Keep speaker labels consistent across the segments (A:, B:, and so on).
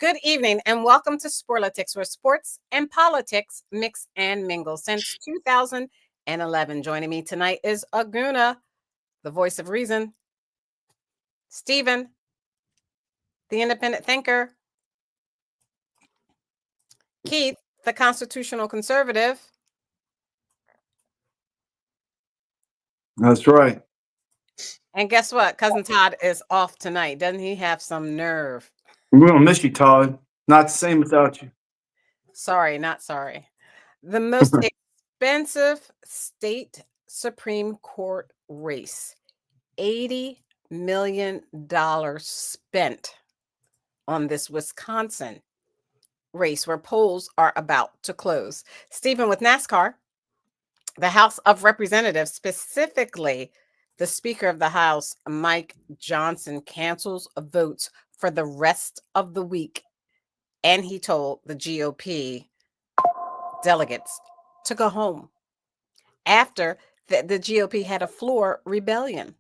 A: Good evening and welcome to Sporlitics, where sports and politics mix and mingle since 2011. Joining me tonight is Aguna, the voice of reason, Stephen, the independent thinker, Keith, the constitutional conservative.
B: That's right.
A: And guess what? Cousin Todd is off tonight. Doesn't he have some nerve?
B: We're going to miss you, Todd. Not the same without you.
A: Sorry, not sorry. The most expensive state Supreme Court race, $80 million spent on this Wisconsin race where polls are about to close. Stephen, with NASCAR, the House of Representatives, specifically the Speaker of the House, Mike Johnson, cancels votes for the rest of the week. And he told the GOP delegates to go home after the GOP had a floor rebellion.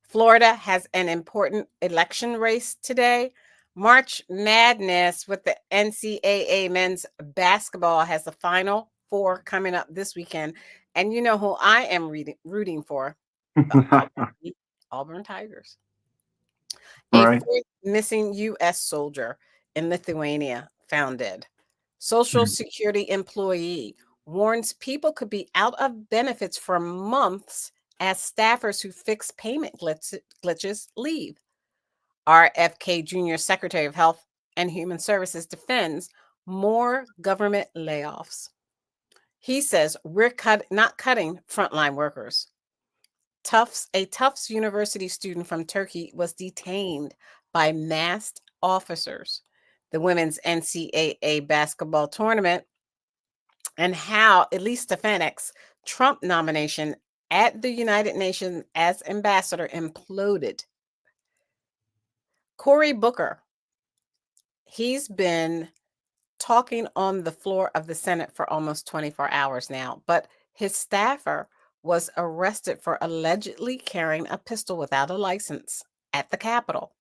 A: Florida has an important election race today. March Madness with the NCAA men's basketball has the Final Four coming up this weekend. And you know who I am rooting for? Auburn Tigers. A fourth missing U.S. soldier in Lithuania found dead. Social Security employee warns people could be out of benefits for months as staffers who fix payment glitches leave. RFK Jr., Secretary of Health and Human Services, defends more government layoffs. He says we're not cutting frontline workers. A Tufts University student from Turkey was detained by masked officers. The women's NCAA basketball tournament, and how Elise Stefanik's Trump nomination at the United Nations as ambassador imploded. Cory Booker, he's been talking on the floor of the Senate for almost 24 hours now, but his staffer was arrested for allegedly carrying a pistol without a license at the Capitol.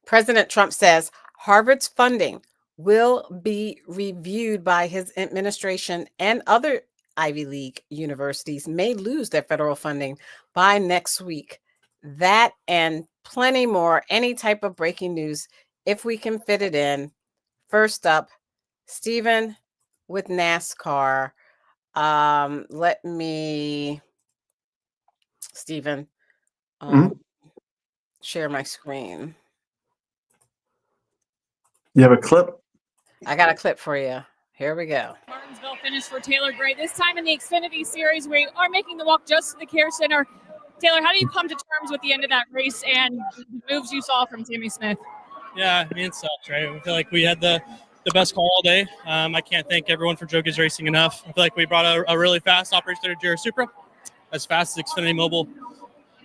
A: President Trump says Harvard's funding will be reviewed by his administration, and other Ivy League universities may lose their federal funding by next week. That and plenty more, any type of breaking news, if we can fit it in. First up, Stephen with NASCAR. Let me, Stephen, share my screen.
B: You have a clip?
A: I got a clip for you. Here we go.
C: Martinsville finish for Taylor Gray. This time in the Xfinity Series, we are making the walk just to the Care Center. Taylor, how do you come to terms with the end of that race and the moves you saw from Sammy Smith?
D: Yeah, I mean, it sucks, right? I feel like we had the best call all day. I can't thank everyone for Joki's Racing enough. I feel like we brought a really fast operation to Jarrah Supra, as fast as Xfinity Mobile.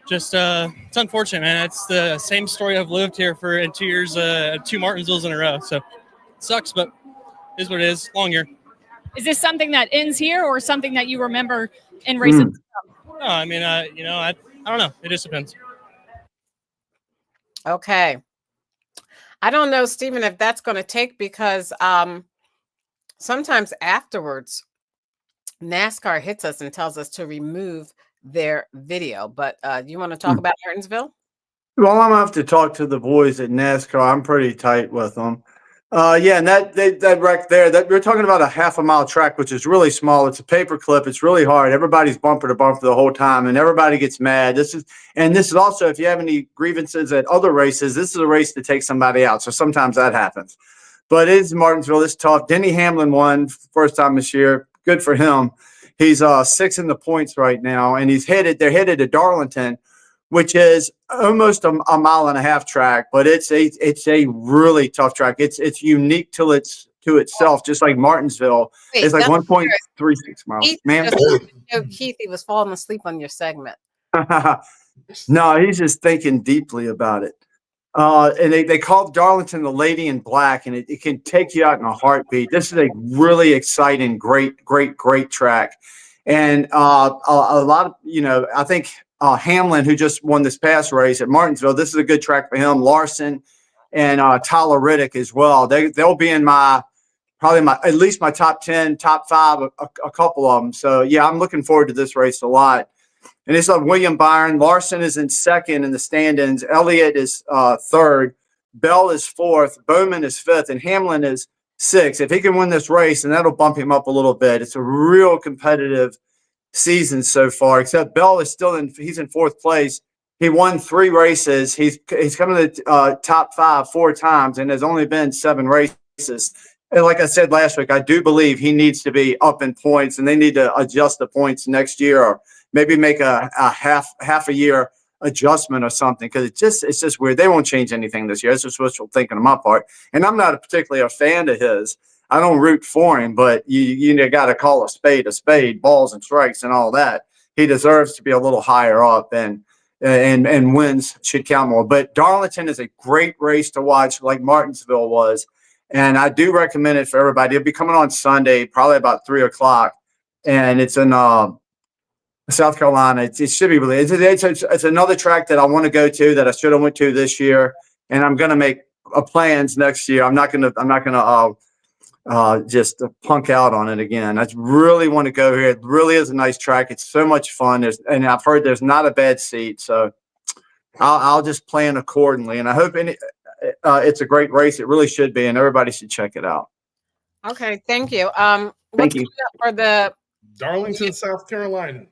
D: Just, it's unfortunate, man. It's the same story I've lived here in 2 years, 2 Martinsvilles in a row. So it sucks, but it is what it is. Long year.
C: Is this something that ends here or something that you remember in races?
D: No, I mean, I don't know. It just depends.
A: Okay. I don't know, Stephen, if that's going to take, because sometimes afterwards, NASCAR hits us and tells us to remove their video. But you want to talk about Martinsville?
B: Well, I'm going to have to talk to the boys at NASCAR. I'm pretty tight with them. Yeah, and that wreck there, we're talking about a half-a-mile track, which is really small. It's a paper clip. It's really hard. Everybody's bumper to bumper the whole time, and everybody gets mad. This is also, if you have any grievances at other races, this is a race to take somebody out. So sometimes that happens. But it is Martinsville. It's tough. Denny Hamlin won first time this year. Good for him. He's 6th in the points right now, and they're headed to Darlington, which is almost a mile and a half track, but it's a really tough track. It's unique to itself, just like Martinsville. Wait, it's like 1.36 miles.
A: Keith, he was falling asleep on your segment.
B: No, he's just thinking deeply about it. And they called Darlington the Lady in Black, and it can take you out in a heartbeat. This is a really exciting, great track. And a lot of, I think Hamlin, who just won this past race at Martinsville, this is a good track for him. Larson and Tyler Riddick as well. They'll be in at least my top 10, top 5, a couple of them. So yeah, I'm looking forward to this race a lot. And it's William Byron. Larson is in second in the standings. Elliott is third. Bell is fourth. Bowman is fifth, and Hamlin is sixth. If he can win this race, then that'll bump him up a little bit. It's a real competitive season so far, except Bell is he's in fourth place. He won 3 races. He's come to the top 5 4 times, and there's only been 7 races. And like I said last week, I do believe he needs to be up in points, and they need to adjust the points next year, or maybe make a half a year adjustment or something, because it's just weird. They won't change anything this year. That's just wishful thinking on my part. And I'm not particularly a fan of his. I don't root for him, but you got to call a spade, balls and strikes and all that. He deserves to be a little higher up, and wins should count more. But Darlington is a great race to watch, like Martinsville was. And I do recommend it for everybody. It'll be coming on Sunday, probably about 3 o'clock. And it's in South Carolina. It should be really. It's another track that I want to go to that I should have went to this year, and I'm going to make plans next year. I'm not going to just punk out on it again. I really want to go here. It really is a nice track. It's so much fun. And I've heard there's not a bad seat, so I'll just plan accordingly. And I hope it's a great race. It really should be, and everybody should check it out.
A: Okay, thank you.
B: Thank you.
A: For the
E: Darlington, South Carolina.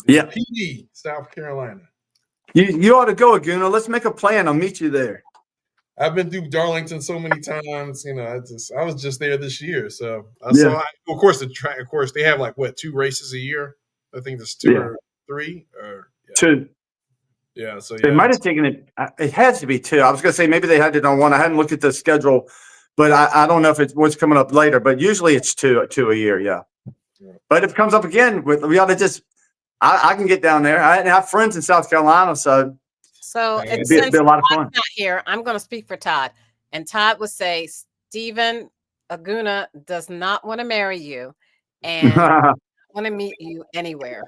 B: Yeah.
E: PD, South Carolina.
B: You ought to go, Aguna. Let's make a plan. I'll meet you there.
E: I've been through Darlington so many times. I was just there this year, so I saw. Of course, the track. Of course, they have 2 races a year. I think there's 2 or 3 or
B: 2.
E: Yeah, so
B: they might have taken it. It has to be 2. I was going to say maybe they had it on 1. I hadn't looked at the schedule, but I don't know if it's what's coming up later. But usually it's 2 a year. Yeah. But if it comes up again, we ought to just. I can get down there. I have friends in South Carolina, so
A: since
B: it'd be a lot of fun.
A: Todd's not here, I'm going to speak for Todd, and Todd would say Stephen Aguna does not want to marry you, and want to meet you anywhere.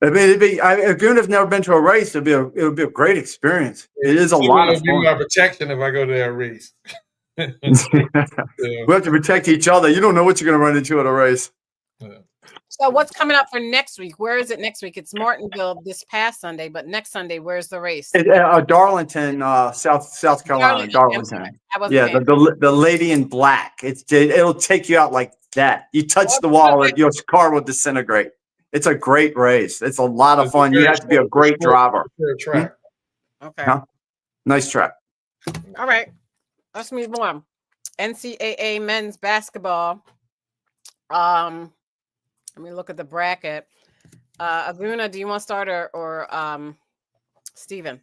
B: I mean, Aguna's never been to a race. It would be a great experience. It is a lot of fun.
E: My protection if I go to that race.
B: We have to protect each other. You don't know what you're going to run into at a race.
E: Yeah.
A: So what's coming up for next week? Where is it next week? It's Martinville this past Sunday, but next Sunday, where's the race?
B: Darlington, South Carolina. Darlington. Yeah, the lady in black. It'll take you out like that. You touch the wall, your car will disintegrate. It's a great race. It's a lot of fun. You have to be a great driver.
A: Okay.
B: Huh? Nice track.
A: All right. Let's move on. NCAA men's basketball. Let me look at the bracket. Aguna, do you want to start or Stephen?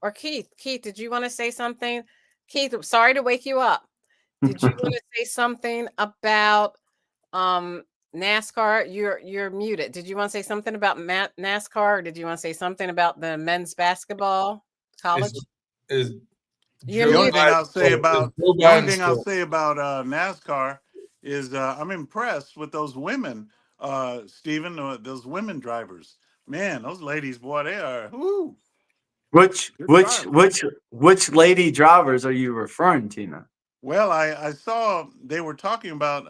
A: Or Keith? Keith, did you want to say something? Keith, sorry to wake you up. Did you want to say something about NASCAR? You're muted. Did you want to say something about NASCAR, or did you want to say something about the men's basketball college?
F: The only thing I'll say about NASCAR is I'm impressed with those women, Stephen, those women drivers. Man, those ladies, boy, they are. Whoo.
B: Which lady drivers are you referring to now?
F: Well, I saw they were talking about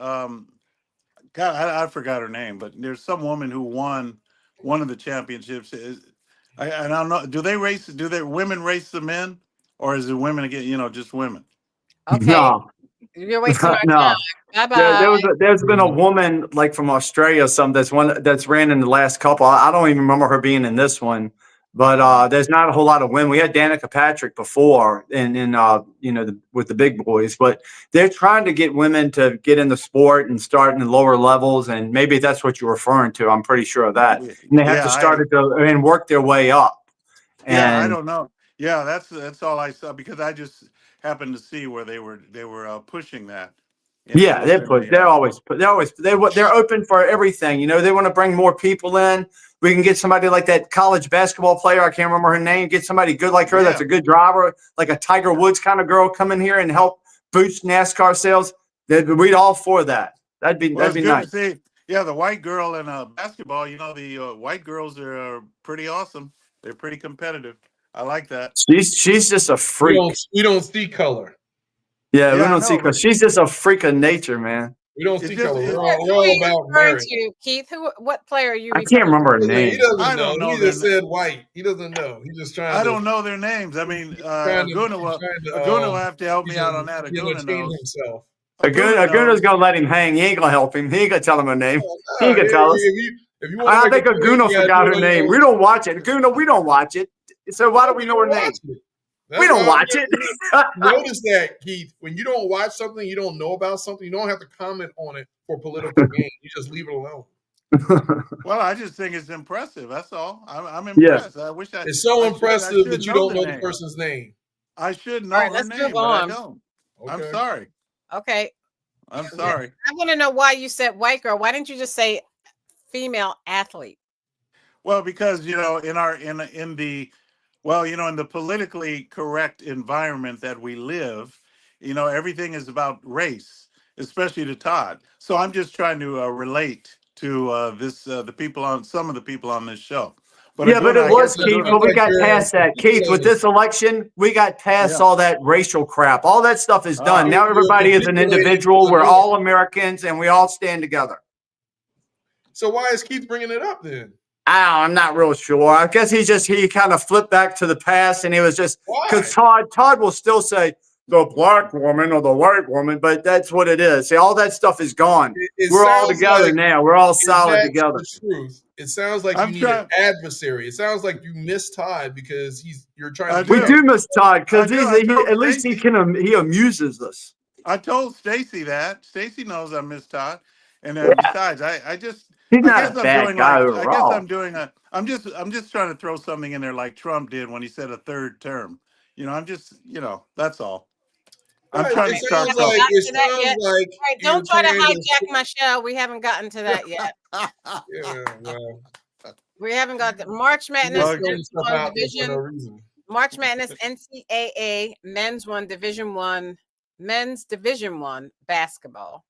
F: God, I forgot her name, but there's some woman who won one of the championships. I don't know. Do women race the men, or is it women again? Just women?
A: Okay.
B: No.
A: You're wasting our time. Bye-bye.
B: There's been a woman from Australia, that's ran in the last couple. I don't even remember her being in this one, but there's not a whole lot of women. We had Danica Patrick before, with the big boys, but they're trying to get women to get in the sport and start in the lower levels, and maybe that's what you're referring to. I'm pretty sure of that. And they have to start and work their way up.
F: Yeah, I don't know. Yeah, that's all I saw, because I just happened to see where they were pushing that.
B: Yeah, they're open for everything. They want to bring more people in. We can get somebody like that college basketball player. I can't remember her name. Get somebody good like her. Yeah. That's a good driver, like a Tiger Woods kind of girl, come in here and help boost NASCAR sales. We'd all for that. That'd be nice.
F: To see. Yeah, the white girl in basketball. The white girls are pretty awesome. They're pretty competitive. I like that.
B: She's just a freak.
E: We don't see color.
B: Yeah, we
F: Yeah, I
B: don't see
F: know,
B: because
F: but
B: she's just a freak of nature, man.
E: We don't
F: it's
E: see
F: just
E: color.
F: it,
E: We're all
A: Who are you
E: about
A: referring
E: merit.
A: to, Keith? What player are you
B: I can't
A: referring to?
B: remember her
E: Yeah, he
B: name.
E: doesn't
F: I
E: know.
F: don't know
E: He just said white. He doesn't know. He's just trying
F: I
E: to.
F: don't know their names. I mean,
E: Trying to.
F: Aguna will have to help me out on that.
E: He's
F: Aguna
E: entertain
F: knows.
E: himself.
F: Aguna
B: Aguna's
F: knows.
B: gonna let him hang. He ain't gonna help him. He ain't gonna tell him her name.
E: Oh,
B: He
E: no,
B: ain't gonna tell us.
E: if you want to
B: I
E: make
B: think
E: a point,
B: Aguna
E: you gotta
B: forgot
E: do
B: her
E: it on
B: name.
E: your
B: We
E: own.
B: don't watch it. Aguna, we don't watch it. So why do we know her name? We don't watch it.
E: Notice that, Keith, when you don't watch something, you don't know about something, you don't have to comment on it for political gain. You just leave it alone.
F: Well, I just think it's impressive. That's all. I'm
B: Yeah.
F: impressed. I wish
E: It's so
F: I
E: impressive
F: should
E: that you
F: know
E: don't
F: the
E: know the
F: name.
E: person's name.
F: I should
A: All
F: know
A: right,
F: her
A: let's move
F: name, but I
A: on.
F: don't. I'm
E: Okay.
F: sorry.
A: Okay.
F: I'm sorry.
A: I want to know why you said white girl. Why didn't you just say female athlete?
F: Well, because in the politically correct environment that we live, everything is about race, especially to Todd. So I'm just trying to relate to some of the people on this show. But
B: Yeah, but
F: Aguna,
B: it
F: I
B: was
F: guess
B: Keith,
F: Aguna.
B: but we
E: like
B: got
E: you're
B: past that. Keith, with
E: articulating.
B: this election, we got past
F: Yeah.
B: all that racial crap. All that stuff is done. Now
E: You're
B: everybody is an
E: capitulating
B: individual.
E: to the
B: We're
E: norm.
B: all Americans and we all stand together.
E: So why is Keith bringing it up then?
B: I'm not real sure. I guess he kind of flipped back to the past and he was just
E: Why?
B: because Todd will still say the black woman or the white woman, but that's what it is. See, all that stuff is gone.
E: It
B: We're all
E: sounds
B: together
E: like,
B: now. We're all
E: if
B: solid
E: that's
B: together.
E: the truth, it sounds like you
F: I'm
E: need an
F: trying.
E: adversary. It sounds like you miss Todd because you're trying
F: I
E: to
B: We
E: get
B: do miss Todd
F: I
B: because
F: do. I told
B: at least
F: Stacy.
B: he amuses us.
F: I told Stacy that. Stacy knows I miss Todd. And
B: Yeah,
F: besides, I just
B: he's
F: I
B: not
F: guess
B: a
F: I'm
B: bad
F: doing
B: guy
F: like I guess
B: overall.
F: I'm doing a I'm just trying to throw something in there like Trump did when he said a third term. I'm just that's all. I'm
E: Right.
F: trying
A: All
F: to
A: right, we
F: start
A: haven't
F: something.
A: gotten
E: It
A: to that
E: sounds
A: yet.
E: like
A: All right,
E: you're
A: don't try to
E: trying to.
A: hijack my show. We haven't gotten to that yet.
E: Yeah, well,
A: We haven't got the March
E: you
A: Madness
E: just
F: Okay.
E: throwing
A: Men's
E: stuff
A: One
E: out there for no
A: Division.
E: reason.
A: March Madness NCAA Men's One Division One Men's Division One basketball.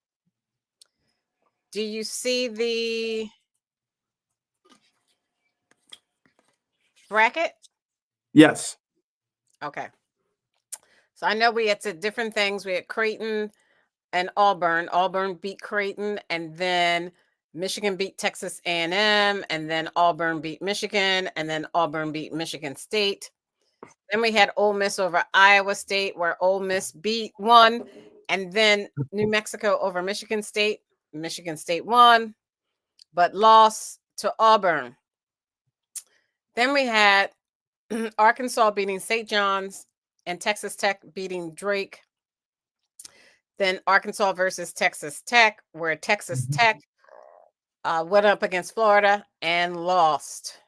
A: Do you see the bracket?
B: Yes.
A: Okay. So I know we had to different things. We had Creighton and Auburn. Auburn beat Creighton, and then Michigan beat Texas A&M, and then Auburn beat Michigan, and then Auburn beat Michigan State. Then we had Ole Miss over Iowa State, where Ole Miss won, and then New Mexico over Michigan State. Michigan State won, but lost to Auburn. Then we had Arkansas beating St. John's and Texas Tech beating Drake. Then Arkansas versus Texas Tech, where Texas Tech went up against Florida and lost.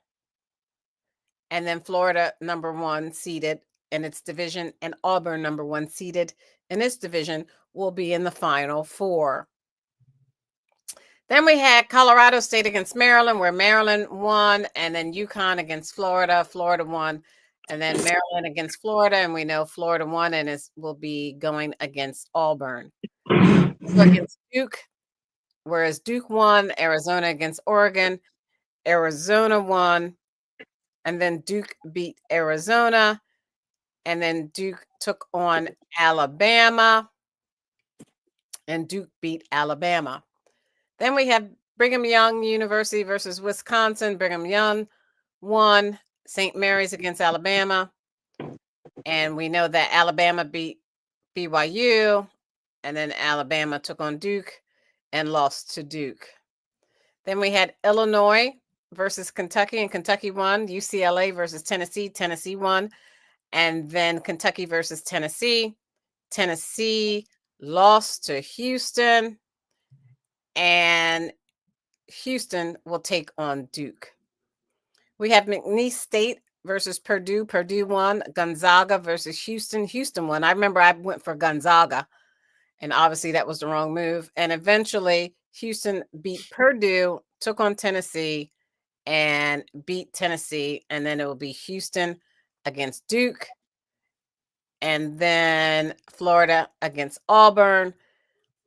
A: And then Florida, number 1 seeded in its division, and Auburn, number 1 seeded in its division, will be in the Final Four. Then we had Colorado State against Maryland, where Maryland won, and then UConn against Florida. Florida won, and then Maryland against Florida, and we know Florida won and will be going against Auburn. Against Duke, whereas Duke won. Arizona against Oregon. Arizona won, and then Duke beat Arizona, and then Duke took on Alabama, and Duke beat Alabama. Then we have Brigham Young University versus Wisconsin. Brigham Young won. St. Mary's against Alabama, and we know that Alabama beat BYU, and then Alabama took on Duke and lost to Duke. Then we had Illinois versus Kentucky, and Kentucky won. UCLA versus Tennessee. Tennessee won. And then Kentucky versus Tennessee. Tennessee lost to Houston, and Houston will take on Duke. We have McNeese State versus Purdue. Purdue won. Gonzaga versus Houston. Houston won. I remember I went for Gonzaga, and obviously that was the wrong move. And eventually Houston beat Purdue, took on Tennessee, and beat Tennessee. And then it will be Houston against Duke, and then Florida against Auburn.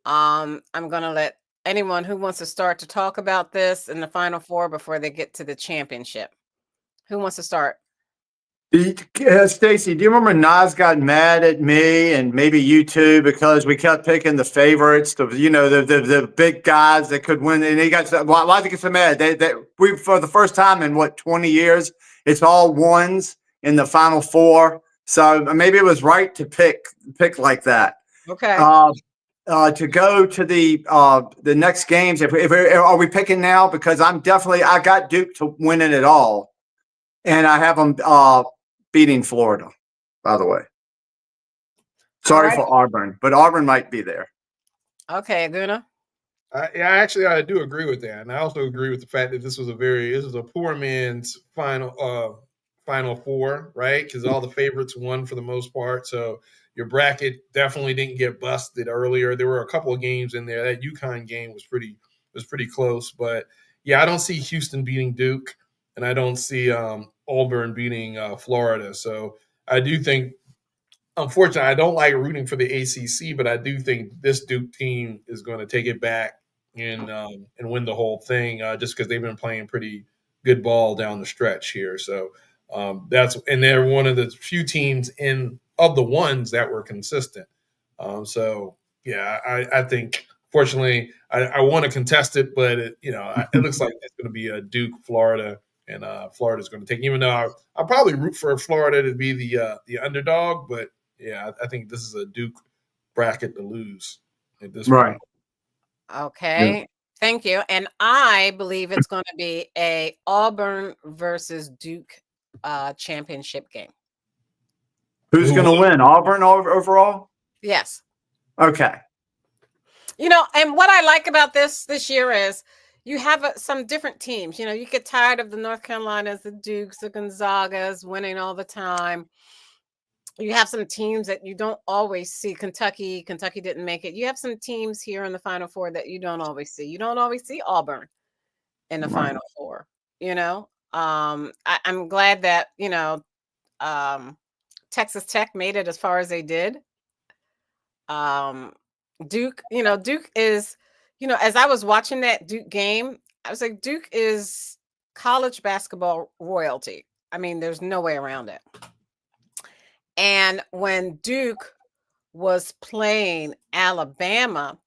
A: I'm going to let anyone who wants to start to talk about this in the Final Four before they get to the championship. Who wants to start?
B: Stacy, do you remember Nas got mad at me and maybe you too because we kept picking the favorites, the big guys that could win, and he got why did he get so mad? We for the first time in 20 years, it's all ones in the Final Four. So maybe it was right to pick like that.
A: Okay.
B: To go to the next games, are we picking now? Because I got Duke to winning it all, and I have them beating Florida, by the way. Sorry for Auburn, but Auburn might be there.
A: Okay, Aguna.
E: I do agree with that, and I also agree with the fact that this was a poor man's final four, right? Because all the favorites won for the most part. So your bracket definitely didn't get busted earlier. There were a couple of games in there. That UConn game was pretty close, but yeah, I don't see Houston beating Duke, and I don't see Auburn beating Florida. So I do think, unfortunately, I don't like rooting for the ACC, but I do think this Duke team is going to take it back and win the whole thing, just because they've been playing pretty good ball down the stretch here. So and they're one of the few teams of the ones that were consistent. I think, fortunately, I want to contest it, but it looks like it's going to be a Duke, Florida, and Florida's going to take. Even though I'll probably root for Florida to be the underdog, but yeah, I think this is a Duke bracket to lose at this point.
A: Okay. Yeah. Thank you. And I believe it's going to be a Auburn versus Duke championship game.
B: Who's going to win? Auburn overall?
A: Yes.
B: Okay.
A: And what I like about this year is you have some different teams. You get tired of the North Carolinas, the Dukes, the Gonzagas winning all the time. You have some teams that you don't always see. Kentucky didn't make it. You have some teams here in the Final Four that you don't always see. You don't always see Auburn in the Final Four. I'm glad that Texas Tech made it as far as they did. Duke is, as I was watching that Duke game, I was like, Duke is college basketball royalty. I mean, there's no way around it. And when Duke was playing Alabama,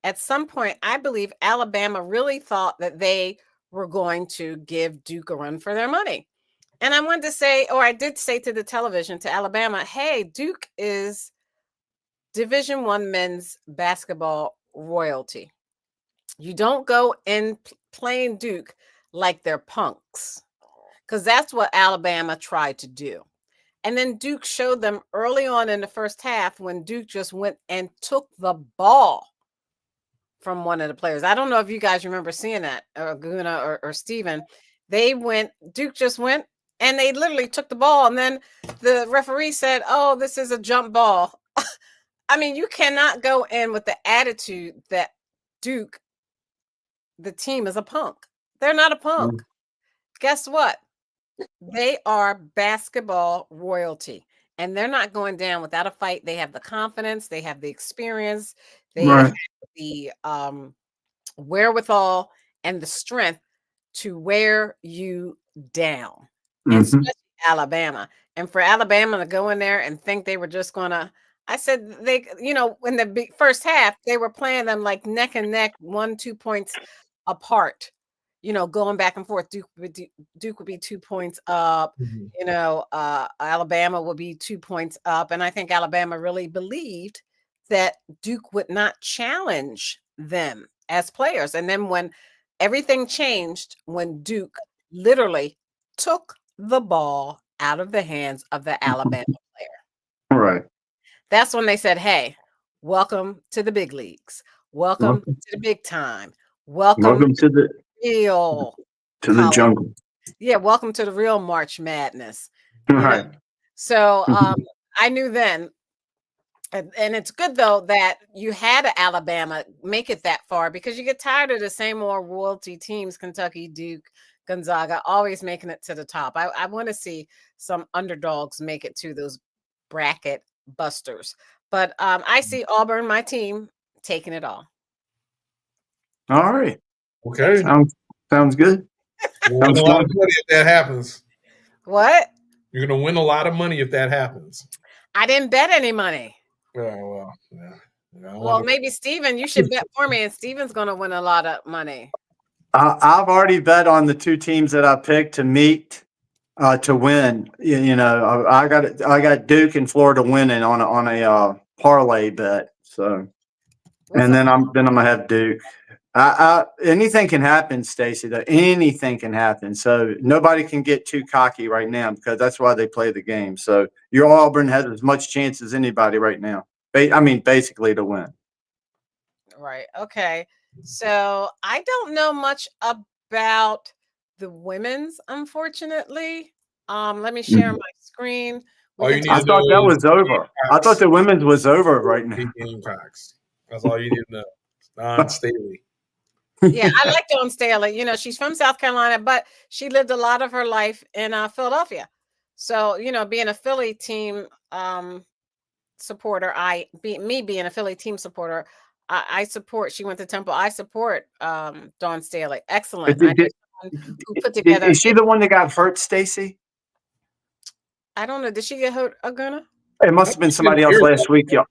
A: at some point, I believe Alabama really thought that they were going to give Duke a run for their money. And I wanted to say, or I did say to the television, to Alabama, hey, Duke is Division I men's basketball royalty. You don't go in playing Duke like they're punks, because that's what Alabama tried to do. And then Duke showed them early on in the first half when Duke just went and took the ball from one of the players. I don't know if you guys remember seeing that, or Guna or Steven. Duke just went and they literally took the ball. And then the referee said, oh, this is a jump ball. I mean, you cannot go in with the attitude that Duke, the team, is a punk. They're not a punk. Guess what? They are basketball royalty, and they're not going down without a fight. They have the confidence, they have the experience, they have the wherewithal and the strength to wear you down, and especially Alabama. And for Alabama to go in there and think they were just going to, I said, in the first half, they were playing them like neck and neck, 1-2 points apart. Going back and forth. Duke would be 2 points up. Alabama would be 2 points up. And I think Alabama really believed that Duke would not challenge them as players. And then when everything changed, when Duke literally took the ball out of the hands of the Alabama player.
B: Right.
A: That's when they said, hey, welcome to the big leagues. Welcome to the big time. Welcome to the real
B: the jungle.
A: Yeah, welcome to the real March Madness.
B: Right.
A: So I knew then, and it's good though that you had Alabama make it that far, because you get tired of the same old royalty teams, Kentucky, Duke, Gonzaga, always making it to the top. I want to see some underdogs make it to those bracket busters. But I see Auburn, my team, taking it all.
B: All right.
E: Okay.
B: Sounds good.
E: We'll win a lot of money if that happens.
A: What?
E: You're going to win a lot of money if that happens.
A: I didn't bet any money.
E: Well, yeah.
A: Well, maybe Steven, you should bet for me, and Steven's going to win a lot of money.
B: I've already bet on the two teams that I picked to meet to win. You know, I got Duke and Florida winning on a parlay bet. So, and then I'm gonna have Duke. Anything can happen, Stacy. Though anything can happen. So nobody can get too cocky right now because that's why they play the game. So your Auburn has as much chance as anybody right now. I mean, basically to win.
A: Right. Okay. So I don't know much about the women's, unfortunately. Let me share my screen.
B: I thought that was over. I thought the women's was over right now.
E: Gamecocks. That's all you need to know. Don Staley.
A: Yeah, I like Dawn Staley. You know, she's from South Carolina, but she lived a lot of her life in Philadelphia. So, you know, being a Philly team supporter, me being a Philly team supporter, I support. She went to Temple. I support Dawn Staley. Excellent. Who put together?
B: Is she the one that got hurt, Stacy?
A: I don't know. Did she get hurt, Aguna?
B: It must have been somebody else last week, y'all.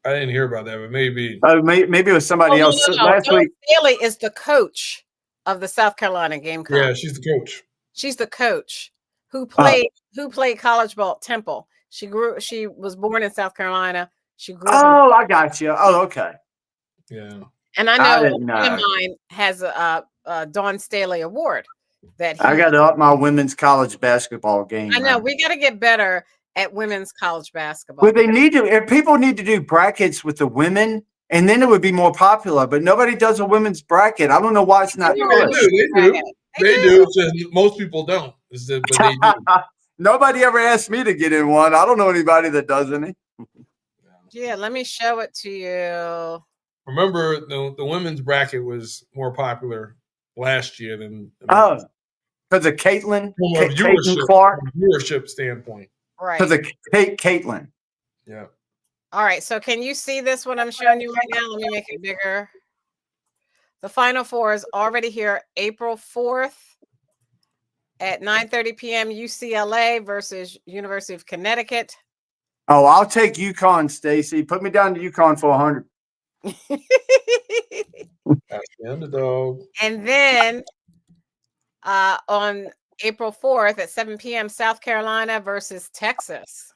E: I didn't hear about that, but maybe.
B: Oh, maybe it was somebody else last week.
A: Staley is the coach of the South Carolina Gamecocks.
E: Yeah, she's the coach.
A: She's the coach who played college ball at Temple. She was born in South Carolina. She grew up.
B: Oh, I got you. Oh, okay.
E: Yeah.
A: And I know a friend of mine has a Dawn Staley award. I
B: got to up my women's college basketball game.
A: I know we got to get better at women's college basketball.
B: Well, they need to. If people need to do brackets with the women, and then it would be more popular. But nobody does a women's bracket. I don't know why it's not.
E: They do. It's just most people don't. But they do.
B: Nobody ever asked me to get in one. I don't know anybody that does any.
A: Yeah, let me show it to you.
E: Remember, the women's bracket was more popular last year than
B: because of Caitlin,
E: from a viewership standpoint.
A: Right.
B: Because of Caitlin.
E: Yeah.
A: All right. So can you see this, what I'm showing you right now? Let me make it bigger. The Final Four is already here, April 4th at 9:30 p.m. UCLA versus University of Connecticut.
B: Oh, I'll take UConn, Stacy. Put me down to UConn for 100.
E: That's the underdog.
A: And then on April 4th at 7 p.m., South Carolina versus Texas.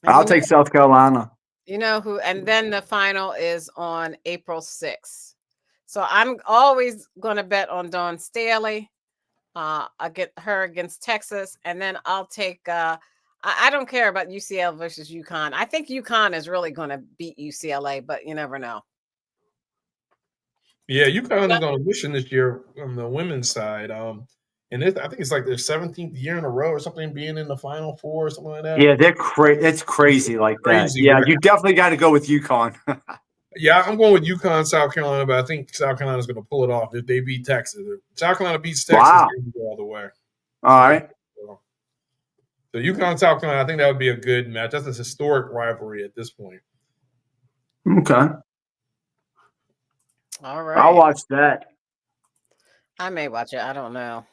B: I'll take South Carolina.
A: You know who? And then the final is on April 6th. So I'm always going to bet on Dawn Staley. I get her against Texas, and then I'll take. I don't care about UCLA versus UConn. I think UConn is really going to beat UCLA, but you never know.
E: Yeah, UConn is on a mission this year on the women's side. And I think it's like their 17th year in a row or something being in the Final Four or something like that.
B: Yeah, they're it's crazy like that. Yeah, you definitely got to go with UConn.
E: Yeah, I'm going with UConn, South Carolina, but I think South Carolina is going to pull it off if they beat Texas. If South Carolina beats Texas, they're going to go all the way.
B: All right.
E: So UConn, South Carolina, I think that would be a good match. That's a historic rivalry at this point.
B: Okay.
A: All right.
B: I'll watch that.
A: I may watch it. I don't know.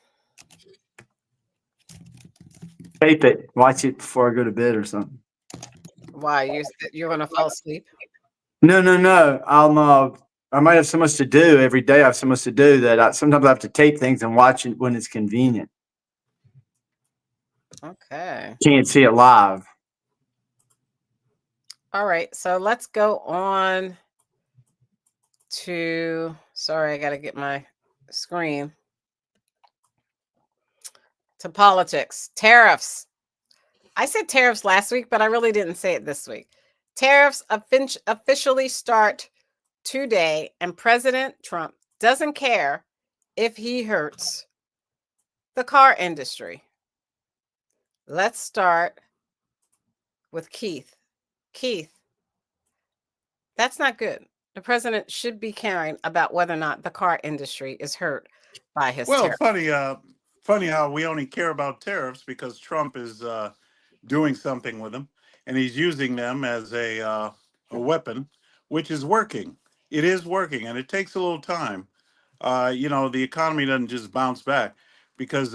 B: Tape it. Watch it before I go to bed or something.
A: Why? You're going to fall asleep?
B: No. I might have so much to do every day. I have so much to do that sometimes I have to tape things and watch it when it's convenient.
A: Okay.
B: Can't see it live.
A: All right. So let's go on to. Sorry, I got to get my screen. To politics. Tariffs. I said tariffs last week, but I really didn't say it this week. Tariffs officially start today, and President Trump doesn't care if he hurts the car industry. Let's start with Keith. Keith, that's not good. The president should be caring about whether or not the car industry is hurt by his tariffs.
F: Funny how we only care about tariffs because Trump is doing something with them, and he's using them as a weapon, which is working. It is working, and it takes a little time. The economy doesn't just bounce back because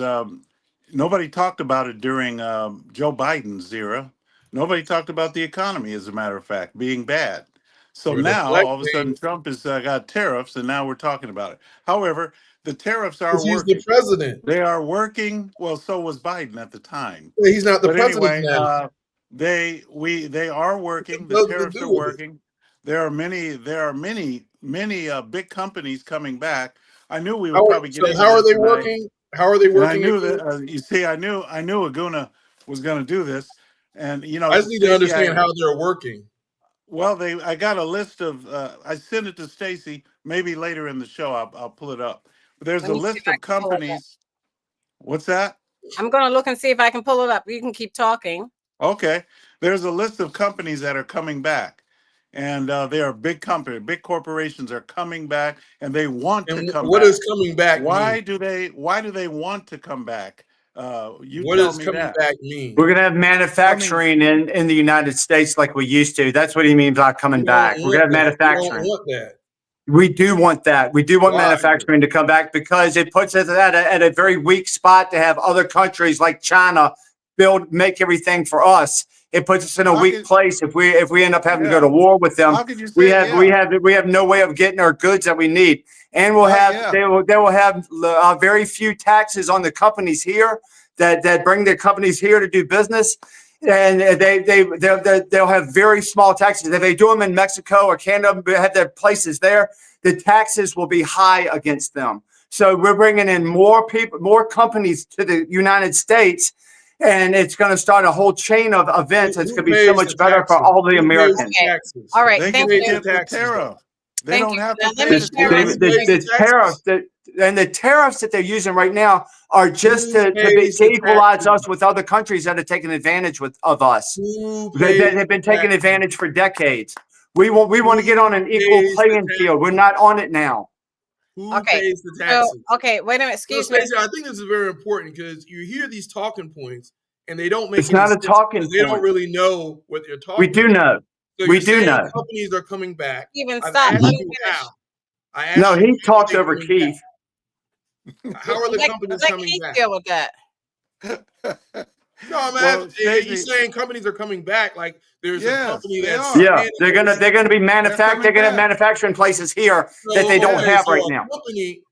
F: nobody talked about it during Joe Biden's era. Nobody talked about the economy, as a matter of fact, being bad. So
E: We're
F: now all of a
E: deflecting
F: sudden Trump has got tariffs, and now we're talking about it. However, the tariffs are
E: because he's the
F: working.
E: president.
F: They are working. Well, so was Biden at the time.
E: He's not the
F: But
E: president
F: anyway,
E: now.
F: they are working. The
E: Nothing to
F: tariffs
E: do
F: are
E: with it.
F: working. There are many big companies coming back. I knew we would probably get into
E: How are
F: this
E: they
F: tonight,
E: working? How are they
F: and I
E: working
F: knew
E: again?
F: that. You see, I knew Aguna was going to do this, and
E: I just need to
F: Stacy,
E: understand how they're working.
F: I got a list of. I sent it to Stacy. Maybe later in the show, I'll pull it up. But there's
A: Let
F: a
A: me see if
F: list
A: I
F: of
A: can pull it up.
F: companies. What's that?
A: I'm going to look and see if I can pull it up. You can keep talking.
F: Okay, there's a list of companies that are coming back, and they are big companies, big corporations are coming back, and they want to
E: And
F: come
E: what
F: back.
E: does coming back mean?
F: Why do they want to come back? You
E: What
F: tell
E: does
F: me
E: coming
F: that.
E: back mean?
B: We're going to have manufacturing in the United States like we used to. That's what he means by coming
E: We
B: back.
E: don't
B: We're going to
E: want
B: have
E: that. We don't
B: manufacturing.
E: want that.
B: We do want that. We do want
E: Why?
B: manufacturing to come back because it puts us at a very weak spot to have other countries like China make everything for us. It puts us in a
F: How
B: weak
F: could-
B: place if we end up having to go
F: Yeah.
B: to war with them.
F: How could you
B: We
F: say
B: have no way of getting our goods that we need, and they will have very few taxes on the companies here that bring their companies here to do business. And they'll have very small taxes. If they do them in Mexico or Canada, have their places there, the taxes will be high against them. So we're bringing in more people, more companies to the United States, and it's going to start a whole chain of events. It's going to be so much better for all the Americans.
A: Okay. All right.
F: They
A: Thank
F: can
A: you.
F: get the tariff. They
A: Thank
F: don't
A: you.
F: have
A: Now,
F: to
A: let
F: pay
A: me
F: the
A: share
F: tariff.
B: The tariffs that they're using right now are just to equalize us with other countries that are taking advantage of us. They've been taking advantage for decades. We want to get on an equal playing field. We're not on it now.
E: Who pays the
A: So,
E: taxes?
A: okay, wait a minute. Excuse me.
E: Stacey, I think this is very important because you hear these talking points and they don't make
B: It's not a talking
E: because they don't
B: point.
E: really know what they're talking
B: We do
E: about.
B: know.
E: So
B: We
E: you're
B: do
E: saying
B: know.
E: companies are coming back.
A: Steven,
E: I've
A: stop.
E: asked
A: Let me
E: you
A: finish.
E: how. I asked
B: No,
E: you
B: he
E: when are
B: talked
E: they
B: over
E: coming
B: Keith.
E: back? How are the companies
A: Let
E: coming
A: Keith
E: back?
A: deal with that.
E: No, I'm
F: Well,
E: asking.
F: Stacey-
E: He's saying companies are coming back. Like there's a
F: Yes,
E: company
F: they
E: that's
F: are.
B: Yeah, they're gonna be manufacturing. They're gonna have manufacturing places here that they don't have right now.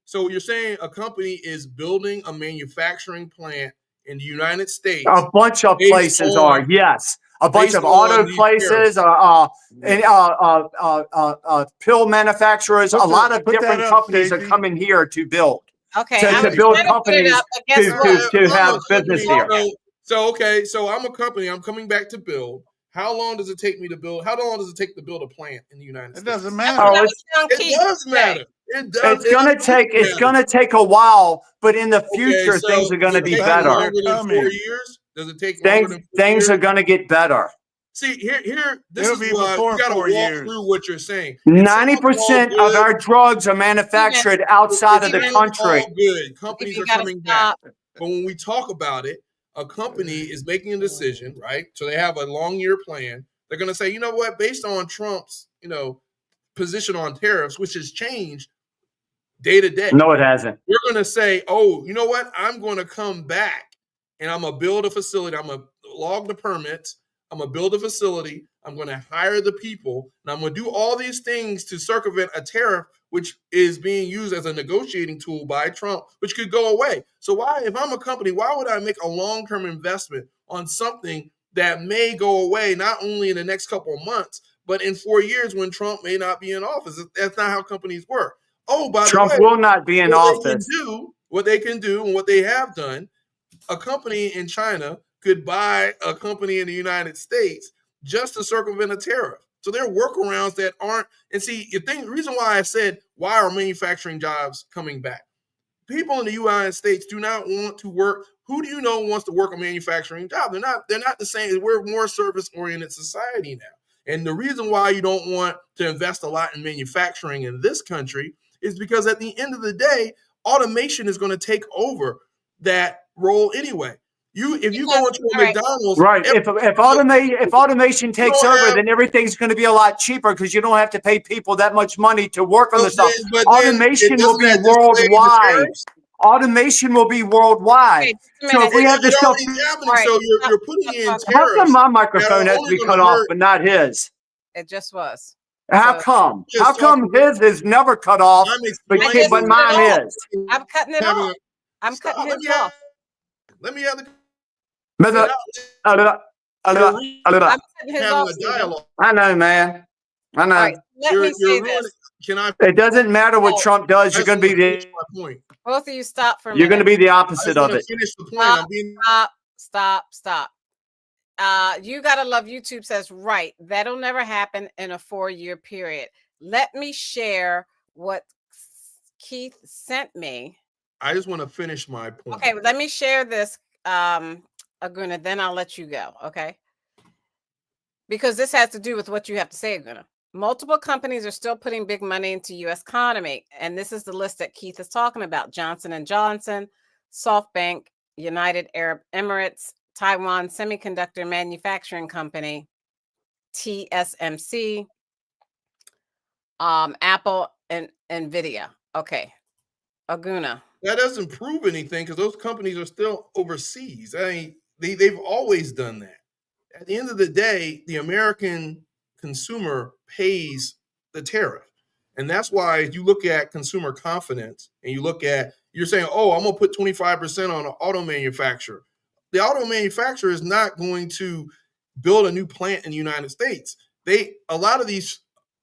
E: So you're saying a company is building a manufacturing plant in the United States?
B: A bunch of places are, yes. A bunch of auto places, pill manufacturers. A lot of different companies are coming here to build.
A: Okay,
B: To build companies to have business here.
E: So I'm a company. I'm coming back to build. How long does it take me to build? How long does it take to build a plant in the United States?
F: It doesn't matter.
E: It does matter. It does.
B: It's gonna take a while, but in the future things are gonna be better.
E: Longer than 4 years? Does it take longer than 4 years?
B: Things are gonna get better.
E: See, this
F: It'll
E: is
F: be
E: why
F: before
E: you got to
F: 4
E: walk
F: years.
E: through what you're saying.
B: 90% of our drugs are manufactured outside of the country.
E: All good. Companies are coming back. But when we talk about it, a company is making a decision, right? So they have a long year plan. They're going to say, you know what, based on Trump's, position on tariffs, which has changed day to day.
B: No, it hasn't.
E: We're going to say, oh, you know what? I'm going to come back and I'm going to build a facility. I'm going to log the permits. I'm going to build a facility. I'm going to hire the people. And I'm going to do all these things to circumvent a tariff, which is being used as a negotiating tool by Trump, which could go away. So if I'm a company, why would I make a long-term investment on something that may go away, not only in the next couple of months, but in 4 years when Trump may not be in office? That's not how companies work. Oh, by
B: Trump
E: the way,
B: will not be in office.
E: What they can do and what they have done, a company in China could buy a company in the United States just to circumvent a tariff. So there are workarounds that aren't. And see, the reason why I said, why are manufacturing jobs coming back? People in the United States do not want to work. Who do you know wants to work a manufacturing job? They're not the same. We're a more service-oriented society now. And the reason why you don't want to invest a lot in manufacturing in this country is because at the end of the day, automation is going to take over that role anyway. If you go into a McDonald's,
B: right? If automation takes over, then everything's going to be a lot cheaper because you don't have to pay people that much money to work on the stuff. Automation will be worldwide. automation will be worldwide.
A: Okay, just a
B: So
A: minute.
B: if we have this
E: It's
B: stuff,
E: already happening.
A: All right,
E: So
A: stop,
E: you're putting
A: stop
E: in
A: talking.
B: how come
E: tariffs
B: my
E: that are
B: microphone has to
E: only
B: be
E: going
B: cut
E: to
B: off,
E: hurt.
B: but not his?
A: It just was.
B: How
A: So
B: come?
E: Just
B: How come
E: talking.
B: his is never cut off,
E: I'm
B: but
A: I just
B: but
E: explaining
A: cut it
B: mine
A: off.
B: is?
A: I'm cutting it
E: having
A: off.
E: a
A: I'm cutting
E: stop.
A: his off.
E: Let me have the
B: But
E: you're
A: I'm cutting his
E: having
A: off,
E: a
A: Stephen.
E: dialogue.
B: I know, man. I
A: All right,
B: know.
A: let me say
E: You're
A: this.
E: ruining. Can I?
B: It doesn't matter what
A: No,
B: Trump does.
E: I
B: You're
E: just
B: going to
E: want
B: be
E: to finish
B: the
E: my point.
A: both of you stop for a
B: you're going to
A: minute.
B: be the
E: I
B: opposite
E: just want
B: of
E: to
B: it.
E: finish the point. I'm being.
A: Stop. You gotta love YouTube says right. That'll never happen in a 4-year period. Let me share what Keith sent me.
E: I just want to finish my point.
A: Okay, let me share this, Aguna, then I'll let you go. Okay. Because this has to do with what you have to say, Aguna. Multiple companies are still putting big money into U.S. economy, and this is the list that Keith is talking about: Johnson & Johnson, SoftBank, United Arab Emirates, Taiwan Semiconductor Manufacturing Company, TSMC, Apple, and NVIDIA. Okay, Aguna.
E: That doesn't prove anything because those companies are still overseas. I mean, they've always done that. At the end of the day, the American consumer pays the tariff. And that's why if you look at consumer confidence and you look at, you're saying, oh, I'm going to put 25% on an auto manufacturer. The auto manufacturer is not going to build a new plant in the United States. A lot of these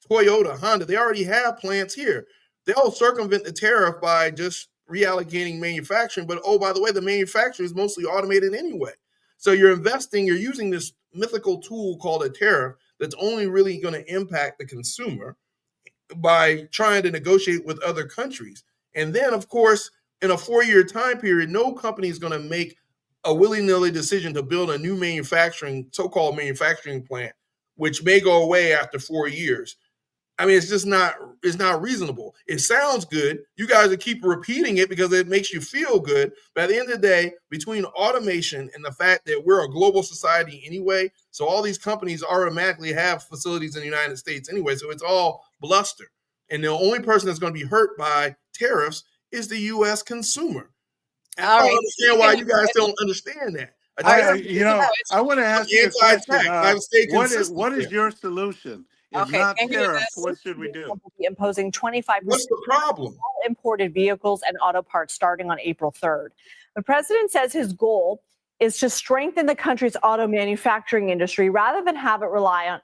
E: Toyota, Honda, they already have plants here. They'll circumvent the tariff by just reallocating manufacturing. But oh, by the way, the manufacturing is mostly automated anyway. So you're using this mythical tool called a tariff that's only really going to impact the consumer by trying to negotiate with other countries. And then, of course, in a 4-year time period, no company is going to make a willy-nilly decision to build a new so-called manufacturing plant, which may go away after 4 years. I mean, it's not reasonable. It sounds good. You guys will keep repeating it because it makes you feel good. But at the end of the day, between automation and the fact that we're a global society anyway, so all these companies automatically have facilities in the United States anyway, so it's all bluster. And the only person that's going to be hurt by tariffs is the U.S. consumer. And I
A: All
E: don't
A: right.
E: understand why you guys don't understand that. A
A: All right.
E: tariff
F: I want to ask you a question.
E: anti-tax. I would stay consistent
F: What is
E: there.
F: your solution? If
A: Okay,
F: not
A: thank you.
F: tariffs, what should we do?
G: Will be imposing 25%
E: What's the problem?
G: all imported vehicles and auto parts starting on April 3rd. The president says his goal is to strengthen the country's auto manufacturing industry rather than have it rely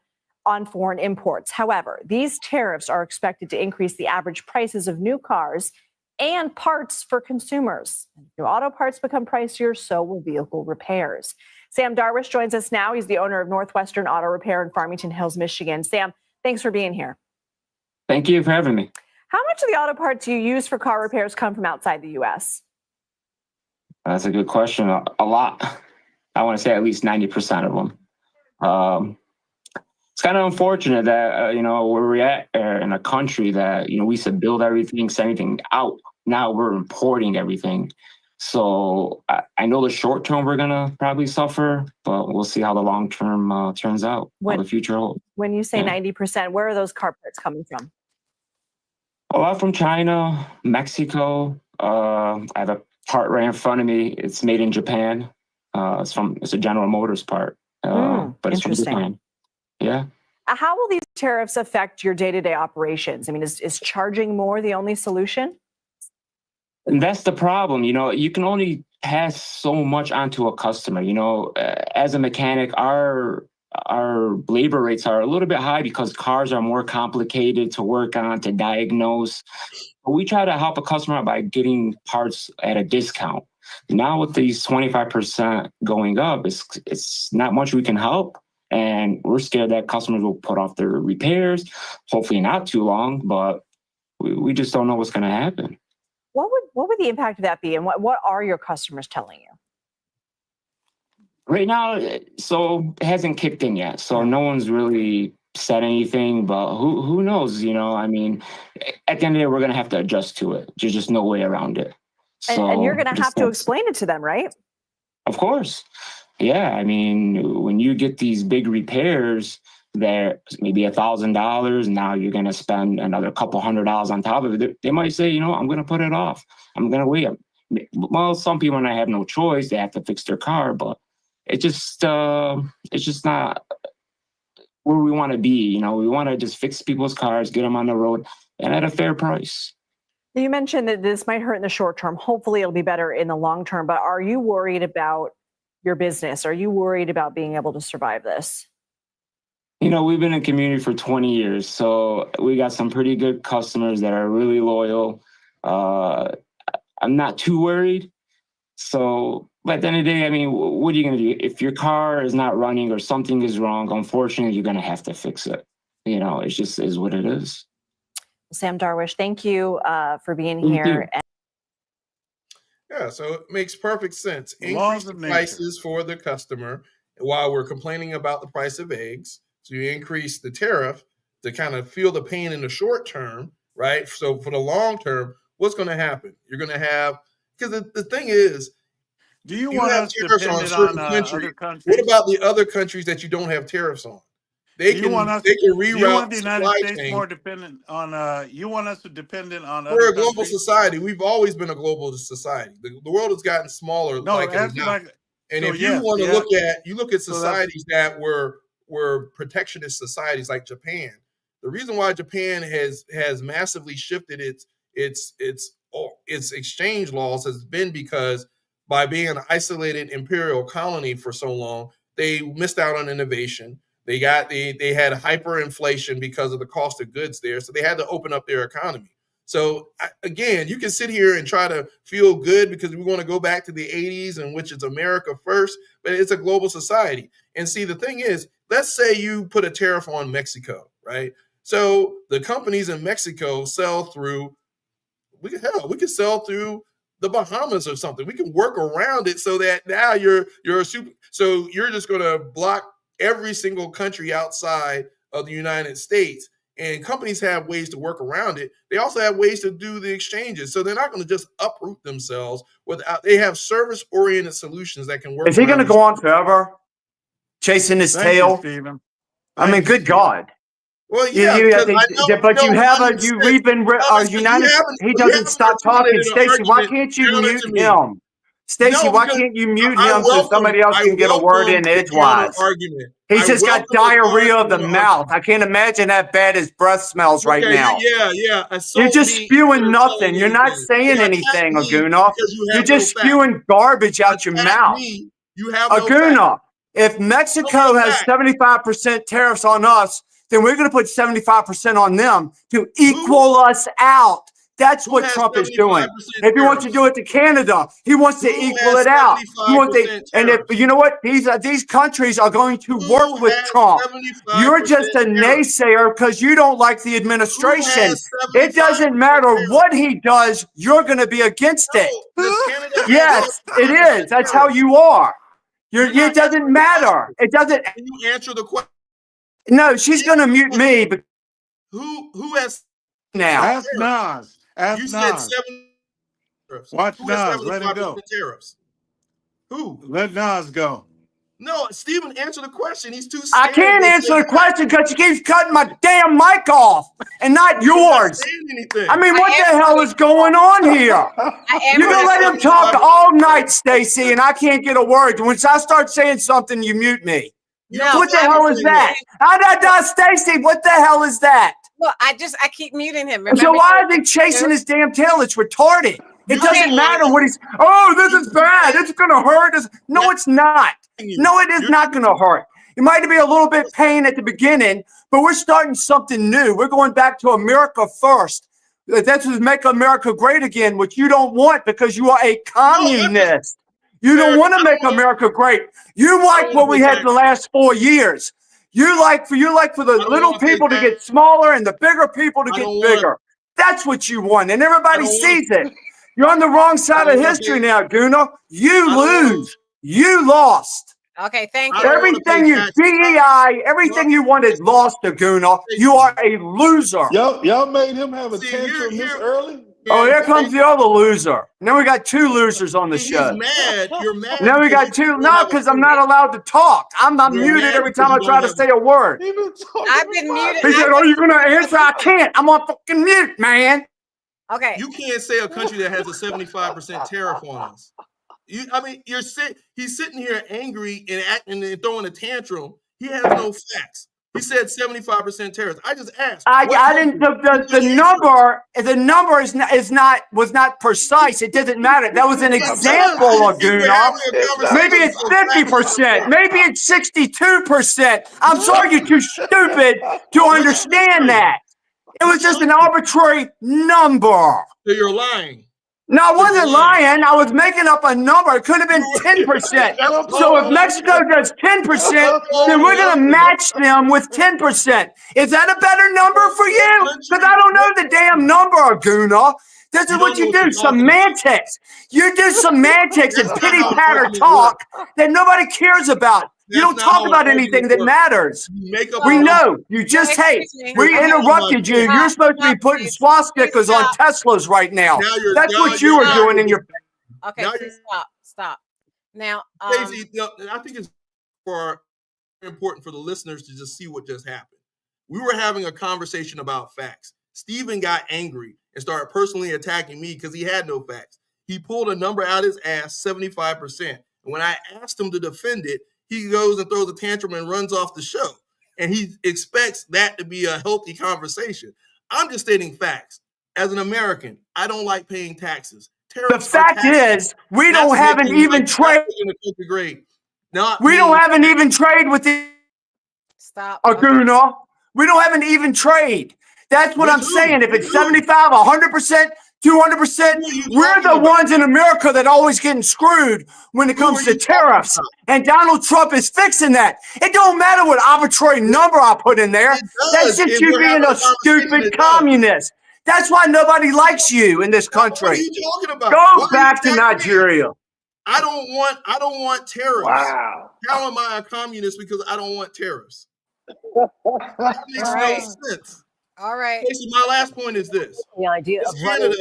G: on foreign imports. However, these tariffs are expected to increase the average prices of new cars and parts for consumers. If auto parts become pricier, so will vehicle repairs. Sam Darwish joins us now. He's the owner of Northwestern Auto Repair in Farmington Hills, Michigan. Sam, thanks for being here.
H: Thank you for having me.
G: How much of the auto parts you use for car repairs come from outside the U.S.?
H: That's a good question. A lot. I want to say at least 90% of them. It's kind of unfortunate that, we're at in a country that, we used to build everything, send everything out. Now we're importing everything. So I know the short term we're going to probably suffer, but we'll see how the long term turns out, how the future holds.
G: When you say 90%, where are those car parts coming from?
H: A lot from China, Mexico. I have a part right in front of me. It's made in Japan. It's a General Motors part, but it's from Japan. Yeah.
G: How will these tariffs affect your day-to-day operations? I mean, is charging more the only solution?
H: And that's the problem. You can only pass so much onto a customer. As a mechanic, our labor rates are a little bit high because cars are more complicated to work on, to diagnose. But we try to help a customer out by getting parts at a discount. Now with these 25% going up, it's not much we can help. And we're scared that customers will put off their repairs, hopefully not too long, but we just don't know what's going to happen.
G: What would the impact of that be? And what are your customers telling you?
H: Right now, so it hasn't kicked in yet. So no one's really said anything, but who knows? I mean, at the end of the day, we're going to have to adjust to it. There's just no way around it.
G: And you're going to have to explain it to them, right?
H: Of course. Yeah. I mean, when you get these big repairs, they're maybe $1,000. Now you're going to spend another couple $100 on top of it. They might say, I'm going to put it off. I'm going to wait. Well, some people might have no choice; they have to fix their car, but it's just not where we want to be. You know, we want to just fix people's cars, get them on the road, and at a fair price.
G: You mentioned that this might hurt in the short term. Hopefully it'll be better in the long term, but are you worried about your business? Are you worried about being able to survive this?
H: You know, we've been in community for 20 years, so we got some pretty good customers that are really loyal. I'm not too worried. So, but at the end of the day, I mean, what are you going to do? If your car is not running or something is wrong, unfortunately, you're going to have to fix it. You know, it just is what it is.
G: Sam Darwish, thank you for being
H: Thank
G: here.
H: you.
E: Yeah, so it makes perfect sense.
F: The
E: Increase
F: laws
E: the
F: of nature.
E: prices for the customer while we're complaining about the price of eggs. So you increase the tariff to kind of feel the pain in the short term, right? So for the long term, what's going to happen? You're going to have, because the thing is,
F: Do you
E: you
F: want
E: have
F: us
E: tariffs on
F: dependent
E: certain
F: on
E: countries.
F: other
E: What
F: countries?
E: about the other countries that you don't have tariffs on? They
F: Do you
E: can
F: want us?
E: they can
F: Do you
E: reroute
F: want
E: the
F: the United
E: supply
F: States
E: chain.
F: more dependent on? You want us to dependent on other
E: We're a global
F: countries?
E: society. We've always been a global society. The world has gotten smaller,
F: No,
E: like it is
F: answer
E: now.
F: my.
E: And
F: So
E: if you
F: yes,
E: want to
F: yeah.
E: look at
F: So that's
E: societies that were protectionist societies like Japan. The reason why Japan has massively shifted its exchange laws has been because by being an isolated imperial colony for so long, they missed out on innovation. They had hyperinflation because of the cost of goods there, so they had to open up their economy. So again, you can sit here and try to feel good because we want to go back to the 80s in which it's America first, but it's a global society. And see, the thing is, let's say you put a tariff on Mexico, right? So the companies in Mexico sell through, we could sell through the Bahamas or something. We can work around it so that now you're just going to block every single country outside of the United States. And companies have ways to work around it. They also have ways to do the exchanges. So they're not going to just uproot themselves without, they have service-oriented solutions that can work
B: Is he going to
E: around
B: go on forever chasing his
F: thank you,
B: tail?
F: Stephen.
B: I mean,
F: Thank you,
B: good
F: Stephen.
B: God.
E: Well, yeah, because I know,
B: But you have a,
E: 100%.
B: you reap in United, he
E: You
B: doesn't
E: haven't
B: stop talking.
E: articulated an
B: Stacey, why
E: argument
B: can't you
E: counter
B: mute
E: to me.
B: him? Stacey,
E: No,
B: why
E: because
B: can't you mute
E: I
B: him so somebody else can get a word in
E: welcome the counter
B: edgewise?
E: argument.
B: He's
E: I
B: just got
E: welcome the
B: diarrhea of the
E: counter
B: mouth.
E: argument.
B: I can't imagine how bad his breath smells right
E: Okay,
B: now.
E: yeah.
B: You're
E: Assault
B: just
E: me
B: spewing
E: instead of
B: nothing.
E: saying
B: You're not
E: anything.
B: saying
E: Yeah, attack
B: anything,
E: me
B: Aguna.
E: because you
B: You're
E: have no
B: just
E: facts.
B: spewing garbage out your
E: Attack
B: mouth.
E: me, you have no facts.
B: Aguna, if Mexico
E: No
B: has
E: facts.
B: 75% tariffs on us, then we're going to put 75% on them to equal us out. That's
E: Who
B: what
E: has
B: Trump is
E: 75%
B: doing. If he wants to do it to Canada, he wants to
E: Who
B: equal
E: has
B: it out. He wants to,
E: 75%
B: and if
E: tariffs?
B: you know what, these countries are going to work
E: Who
B: with
E: has
B: Trump.
E: 75%
B: You're just a
E: tariffs?
B: naysayer because you don't like the
E: Who
B: administration.
E: has 75%
B: It doesn't matter
E: tariffs?
B: what he does, you're going to be against it.
E: No, does Canada have
B: Yes, it
E: 75%
B: is. That's how
E: tariffs?
B: you are.
E: You're not
B: It doesn't
E: answering the
B: matter.
E: question.
B: It doesn't.
E: Can you answer the question?
B: No, she's going to mute me. But
E: Who has
B: now,
F: Ask
E: tariffs?
F: Nas. Ask
E: You said
F: Nas.
E: 7 tariffs.
F: Watch
E: Who has
F: Nas. Let him
E: 75%
F: go.
E: tariffs? Who?
F: Let Nas go.
E: No, Stephen, answer the question. He's too
B: I
E: scared.
B: can't
E: to
B: answer
E: say
B: the question because she keeps cutting my damn mic off and not
E: You're not
B: yours.
E: saying anything.
B: I mean,
A: I
B: what the
A: am
B: hell
A: gonna
B: is going on here?
A: I am
B: You're
A: gonna
B: gonna let him talk all night, Stacey, and I can't get a word. Once I start saying something, you mute me.
A: No,
B: What the
A: I
B: hell
A: was
B: is that? Stacey, what the hell is that?
A: Well, I keep muting him.
B: So
A: Remember
B: why is he chasing his damn tail? It's retarded. It
E: You
B: doesn't
E: can't-
B: matter what he's, oh, this is bad. It's going to hurt us. No, it's not. No, it is not going to hurt. It might be a little bit pain at the beginning, but we're starting something new. We're going back to America first. That's what make America great again, which you don't want because you are a communist. You don't want to make America great. You like what we had the last 4 years. You like for the little people to get smaller and the bigger people to get bigger. That's what you want, and everybody sees it. You're on the wrong side of history now, Guna. You lose. You lost.
A: Okay, thank
E: I
A: you.
E: don't wanna
B: Everything
E: pay
B: you
E: taxes.
B: DEI, everything you wanted lost, Guna. You are a loser.
I: Y'all made him have a
E: See,
I: tantrum this
E: here-
I: early?
B: Oh, here comes the other loser. Now we got two losers on the show.
E: He's mad. You're mad.
B: Now we got two. No, because I'm not allowed to talk. I'm
E: You're
B: muted
E: mad
B: every
E: because
B: time I
E: you
B: try
E: don't
B: to
E: have-
B: say a word.
I: He been talking
A: I've
I: for
A: been
I: 5
A: muted.
B: He said, "Oh, you're gonna answer? I can't. I'm on fucking mute, man."
A: Okay.
E: You can't say a country that has a 75% tariff on us. He's sitting here angry and acting and throwing a tantrum. He has no facts. He said 75% tariffs. I just asked.
B: I didn't. The number was not precise. It doesn't matter. That was an example, Laguna. Maybe it's 50%. Maybe it's 62%. I'm sorry, you're too stupid to understand that. It was just an arbitrary number.
E: So you're lying.
B: No, I wasn't lying. I was making up a number. It could have been 10%. So if Mexico does 10%, then we're going to match them with 10%. Is that a better number for you? Because I don't know the damn number, Aguna. This is what you do, semantics. You do semantics and pity-patter talk that nobody cares about. You don't talk about anything that matters. We know. You just hate. We interrupted you. You're supposed to be putting swastikas on Teslas right now. That's what you were doing in your...
A: Okay, stop. Now,
E: Stacey, I think it's important for the listeners to just see what just happened. We were having a conversation about facts. Stephen got angry and started personally attacking me because he had no facts. He pulled a number out his ass, 75%. And when I asked him to defend it, he goes and throws a tantrum and runs off the show. And he expects that to be a healthy conversation. I'm just stating facts. As an American, I don't like paying taxes.
B: The fact is, we don't have an even trade. We don't have an even trade with the Aguna. We don't have an even trade. That's what I'm saying. If it's 75, 100%, 200%, we're the ones in America that always getting screwed when it comes to tariffs. And Donald Trump is fixing that. It don't matter what arbitrary number I put in there. That's just you being a stupid communist. That's why nobody likes you in this country.
E: What are you talking about?
B: Go back to Nigeria.
E: I don't want tariffs.
B: Wow.
E: How am I a communist because I don't want tariffs? That makes no sense.
A: All right.
E: Stacey, my last point is this.
G: The idea of
E: Canada,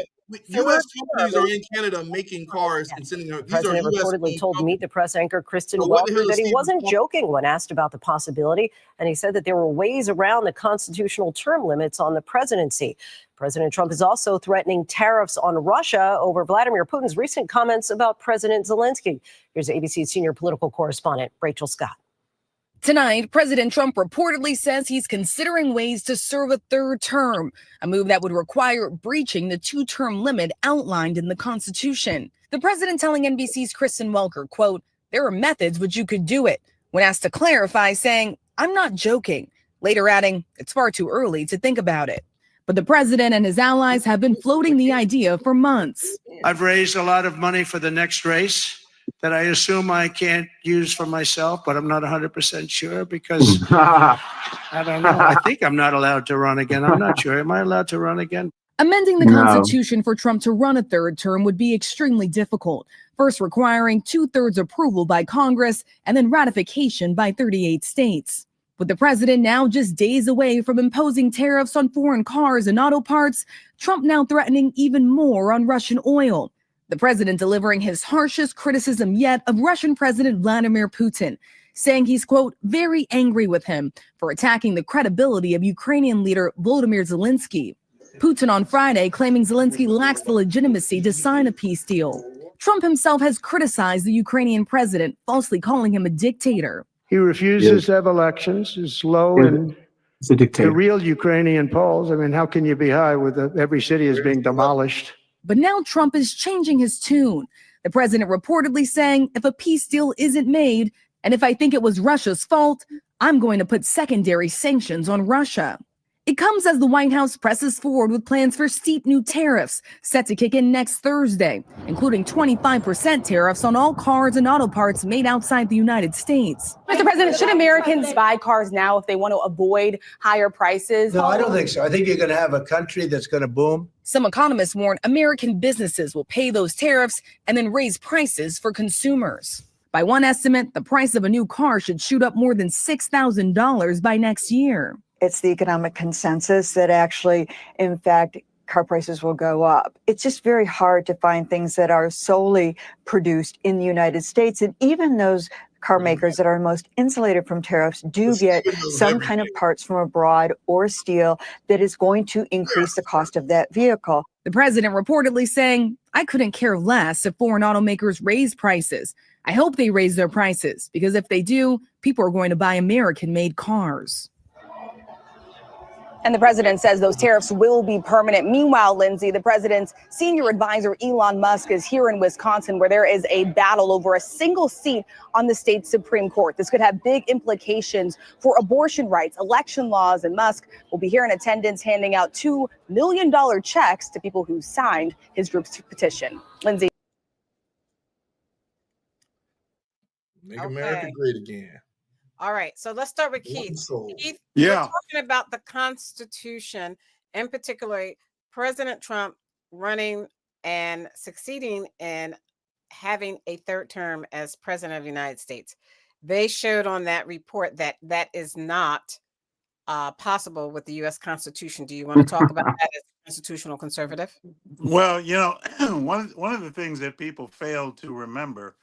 E: U.S. companies are in Canada making cars and sending them.
G: The president reportedly told Meet the Press anchor Kristen
E: So
G: Welker that he wasn't joking when asked about the possibility, and he said that there were ways around the constitutional term limits on the presidency. President Trump is also threatening tariffs on Russia over Vladimir Putin's recent comments about President Zelensky. Here's ABC's senior political correspondent, Rachel Scott.
I: Tonight, President Trump reportedly says he's considering ways to serve a third term, a move that would require breaching the two-term limit outlined in the Constitution. The president telling NBC's Kristen Welker, quote, "There are methods which you could do it," when asked to clarify, saying, "I'm not joking," later adding, "It's far too early to think about it." But the president and his allies have been floating the idea for months.
J: I've raised a lot of money for the next race that I assume I can't use for myself, but I'm not 100% sure because I don't know. I think I'm not allowed to run again. I'm not sure. Am I allowed to run again?
I: Amending the Constitution for Trump to run a third term would be extremely difficult, first requiring 2/3 approval by Congress and then ratification by 38 states. With the president now just days away from imposing tariffs on foreign cars and auto parts, Trump now threatening even more on Russian oil. The president delivering his harshest criticism yet of Russian President Vladimir Putin, saying he's, quote, very angry with him for attacking the credibility of Ukrainian leader Volodymyr Zelensky. Putin on Friday claiming Zelensky lacks the legitimacy to sign a peace deal. Trump himself has criticized the Ukrainian president, falsely calling him a dictator.
J: He refuses to have elections, is low in the real Ukrainian polls. I mean, how can you be high with every city is being demolished?
I: But now Trump is changing his tune. The president reportedly saying, if a peace deal isn't made, and if I think it was Russia's fault, I'm going to put secondary sanctions on Russia. It comes as the White House presses forward with plans for steep new tariffs set to kick in next Thursday, including 25% tariffs on all cars and auto parts made outside the United States.
K: Mr. President, should Americans buy cars now if they want to avoid higher prices?
L: No, I don't think so. I think you're going to have a country that's going to boom.
I: Some economists warn American businesses will pay those tariffs and then raise prices for consumers. By one estimate, the price of a new car should shoot up more than $6,000 by next year.
M: It's the economic consensus that actually, in fact, car prices will go up. It's just very hard to find things that are solely produced in the United States. And even those car makers that are most insulated from tariffs do get some kind of parts from abroad or steel that is going to increase the cost of that vehicle.
I: The president reportedly saying, I couldn't care less if foreign automakers raise prices. I hope they raise their prices, because if they do, people are going to buy American-made cars.
K: And the president says those tariffs will be permanent. Meanwhile, Lindsay, the president's senior advisor, Elon Musk, is here in Wisconsin, where there is a battle over a single seat on the state's Supreme Court. This could have big implications for abortion rights, election laws, and Musk will be here in attendance handing out $2 million checks to people who signed his group's petition. Lindsay.
E: Make America great again.
A: All right, so let's start with Keith. Keith,
F: yeah,
A: we're talking about the Constitution, and particularly President Trump running and succeeding in having a third term as president of the United States. They showed on that report that that is not possible with the U.S. Constitution. Do you want to talk about that as a constitutional conservative?
F: Well, you know, one of the things that people fail to remember,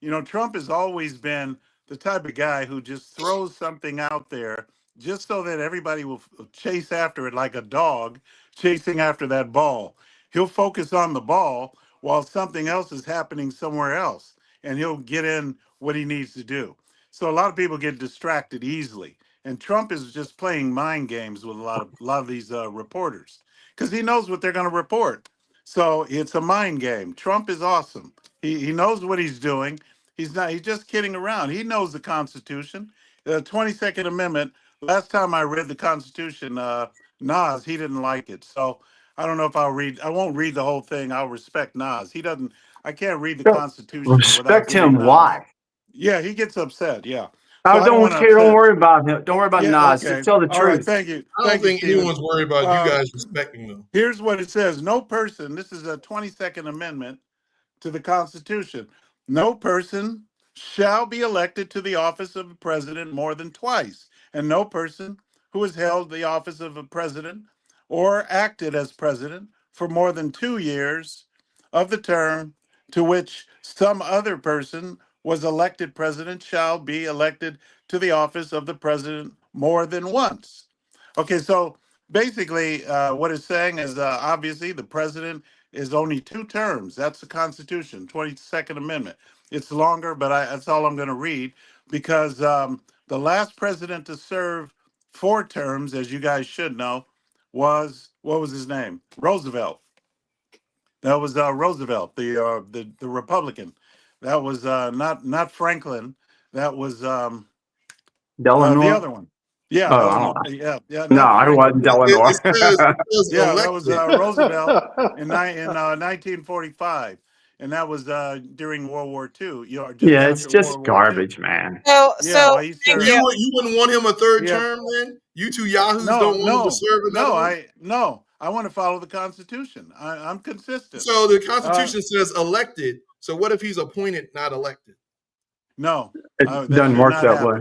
F: you know, Trump has always been the type of guy who just throws something out there just so that everybody will chase after it like a dog chasing after that ball. He'll focus on the ball while something else is happening somewhere else, and he'll get in what he needs to do. So a lot of people get distracted easily, and Trump is just playing mind games with a lot of these reporters because he knows what they're going to report. So it's a mind game. Trump is awesome. He knows what he's doing. He's just kidding around. He knows the Constitution. The 22nd Amendment, last time I read the Constitution, Nas, he didn't like it. So I don't know if I won't read the whole thing. I'll respect Nas. I can't read the Constitution
B: Respect
F: without
B: him.
F: Nas.
B: Why?
F: Yeah, he gets upset. Yeah.
B: Oh,
F: So
B: don't care. Don't worry about him. Don't worry about Nas.
F: Okay.
B: Just tell the
F: All
B: truth.
F: right. Thank you.
E: I don't think
F: Steven.
E: anyone's worried about you guys respecting them.
F: Here's what it says. No person, this is a 22nd Amendment to the Constitution. No person shall be elected to the office of a president more than twice, and no person who has held the office of a president or acted as president for more than 2 years of the term to which some other person was elected president shall be elected to the office of the president more than once. Okay, so basically what it's saying is obviously the president is only 2 terms. That's the Constitution, 22nd Amendment. It's longer, but that's all I'm going to read because the last president to serve 4 terms, as you guys should know, was, what was his name? Roosevelt. That was Roosevelt, the Republican. That was not Franklin. That was
B: Delano.
F: the other one. Yeah, yeah.
B: No, I wasn't Delano.
F: Yeah, that was Roosevelt in 1945, and that was during World War II. You know,
B: yeah, it's just garbage, man.
A: So
E: you wouldn't want him a third term, then? You two yahoos don't want him to serve another one?
F: I want to follow the Constitution. I'm consistent.
E: So the Constitution says elected. So what if he's appointed, not elected?
F: No,
B: it doesn't work that way.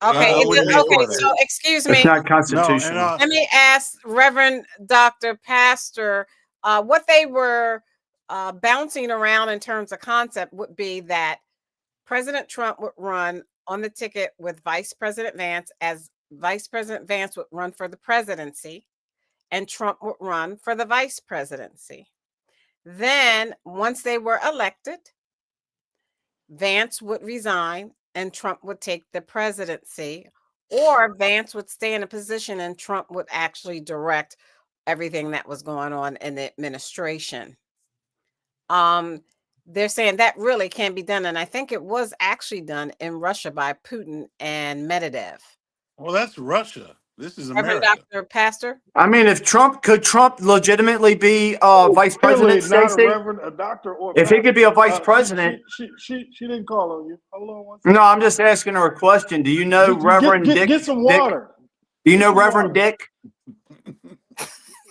A: Okay, so excuse me.
B: It's not constitutional.
A: Let me ask Reverend Dr. Pastor, what they were bouncing around in terms of concept would be that President Trump would run on the ticket with Vice President Vance, as Vice President Vance would run for the presidency, and Trump would run for the vice presidency. Then, once they were elected, Vance would resign and Trump would take the presidency, or Vance would stay in a position and Trump would actually direct everything that was going on in the administration. They're saying that really can be done, and I think it was actually done in Russia by Putin and Medvedev.
F: Well, that's Russia. This is
A: Reverend
F: America.
A: Dr. Pastor?
B: I mean, if Trump legitimately be vice president, Stacey?
N: A doctor or
B: if he could be a vice president.
N: She didn't call on you. Hold on one second.
B: No, I'm just asking her a question. Do you know Reverend Dick?
N: Get some water.
B: Do you know Reverend Dick?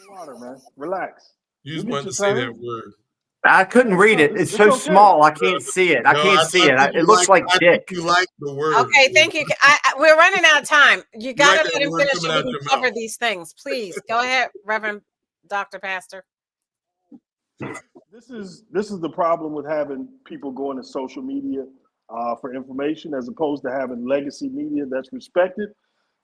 N: Water, man. Relax.
E: You just wanted to say that word.
B: I couldn't read it. It's so small. I can't see it. I can't see it. It looks like Dick.
E: You like the word.
A: Okay, thank you. We're running out of time. You got to let him finish so we can cover these things. Please go ahead, Reverend Dr. Pastor.
N: This is the problem with having people going to social media for information, as opposed to having legacy media that's respected.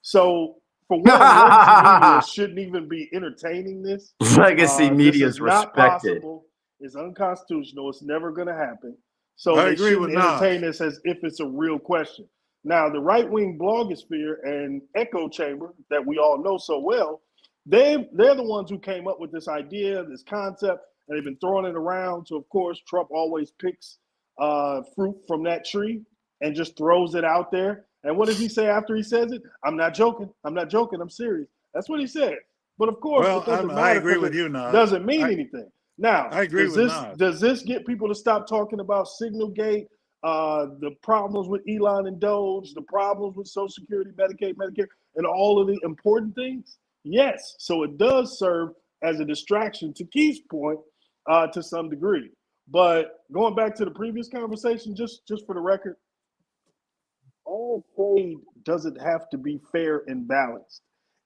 N: So, for one, legacy media shouldn't even be entertaining this.
B: Legacy media
N: This
B: is
N: is not
B: respected.
N: possible. It's unconstitutional. It's never going to happen. So
F: I
N: they
F: agree
N: shouldn't
F: with Nas.
N: entertain this as if it's a real question. Now, the right-wing blogosphere and echo chamber that we all know so well, they're the ones who came up with this idea, this concept, and they've been throwing it around. So, of course, Trump always picks fruit from that tree and just throws it out there. And what does he say after he says it? I'm not joking. I'm not joking. I'm serious. That's what he said. But, of course,
F: Well,
N: it doesn't
F: I
N: matter
F: agree
N: because
F: with you,
N: it
F: Nas.
N: doesn't mean anything. Now,
F: I agree with Nas.
N: does this get people to stop talking about Signalgate, the problems with Elon and Doge, the problems with Social Security, Medicaid, Medicare, and all of the important things? Yes. So it does serve as a distraction, to Keith's point, to some degree. But going back to the previous conversation, just for the record, all trade doesn't have to be fair and balanced.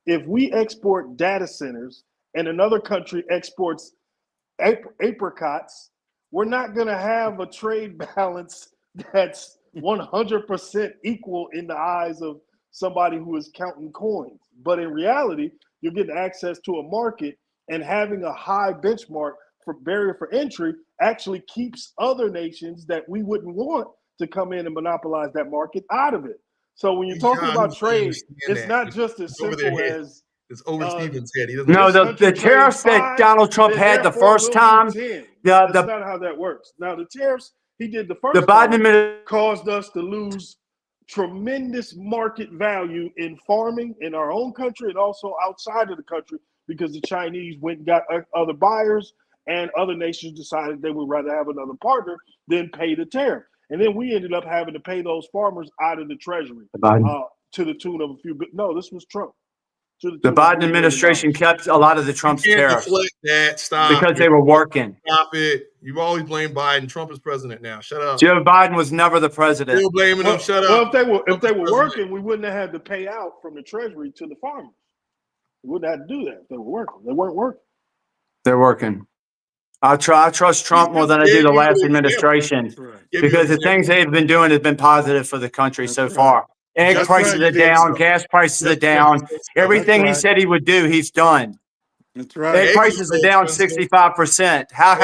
N: If we export data centers and another country exports apricots, we're not going to have a trade balance that's 100% equal in the eyes of somebody who is counting coins. But in reality, you're getting access to a market, and having a high benchmark for barrier for entry actually keeps other nations that we wouldn't want to come in and monopolize that market out of it. So when you're talking about trade, it's not just as simple as
E: it's over Stephen's head. He doesn't.
B: No,
N: this
B: the
N: country
B: tariffs
N: trades
B: that
N: 5,
B: Donald Trump
N: then
B: had the
N: therefore
B: first
N: we'll do
B: time,
N: 10.
B: the
N: That's not how that works. Now, the tariffs he did the
B: the
N: first
B: Biden
N: time
B: administration
N: caused us to lose tremendous market value in farming in our own country and also outside of the country, because the Chinese went and got other buyers, and other nations decided they would rather have another partner than pay the tariff. And then we ended up having to pay those farmers out of the treasury to the tune of a few. No, this was Trump.
B: The Biden administration kept a lot of the Trump's
E: You can't
B: tariffs
E: deflect that. Stop.
B: because they were working.
E: Stop it. You've always blamed Biden. Trump is president now. Shut up.
B: Joe Biden was never the president.
E: Still blaming him. Shut
N: Well,
E: up.
N: if they were working, we wouldn't have had to pay out from the treasury to the farmers. We wouldn't have to do that if they were working. They weren't working.
B: They're working. I trust Trump more than I do the last administration because the things they've been doing have been positive for the country so far. Egg prices are down, gas prices are down. Everything he said he would do, he's done.
F: That's right.
B: Egg prices are down 65%. How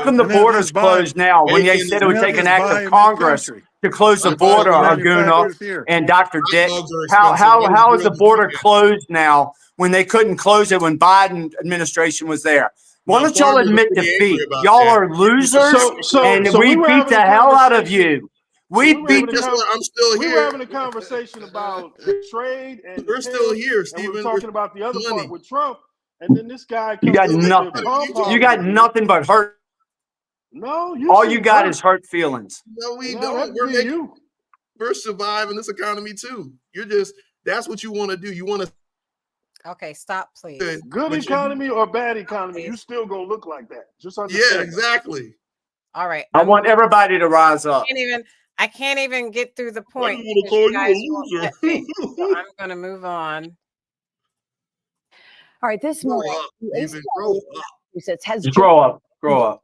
B: come the border's closed now when they said it would take an act of Congress to close the border, Arguna and Dr. Dick? How is the border closed now when they couldn't close it when Biden administration was there? Why don't y'all admit defeat? Y'all are losers, and we beat the hell out of you. We beat
E: Guess what? I'm still
N: We
E: here.
N: were having a conversation about trade, and
E: We're still here,
N: and
E: Stephen.
N: we were talking about the other
E: money.
N: part with Trump, and then this guy
B: You
N: comes
B: got nothing. You got nothing but hurt.
N: No,
B: all you got is hurt feelings.
E: No, we
N: No,
E: don't.
N: that'd be
E: We're surviving this economy too. That's what you want to do. You want to.
A: Okay, stop, please.
N: Good economy or bad economy, you still gonna look like that. Just understand.
E: Yeah, exactly.
A: All right.
B: I want everybody to rise up.
A: I can't even get through the point.
E: I'm gonna call you a loser.
A: So I'm gonna move on.
M: All right, this
E: Grow
M: morning,
E: up, Stephen. Grow up.
M: Massachusetts has
B: Grow up. Grow up.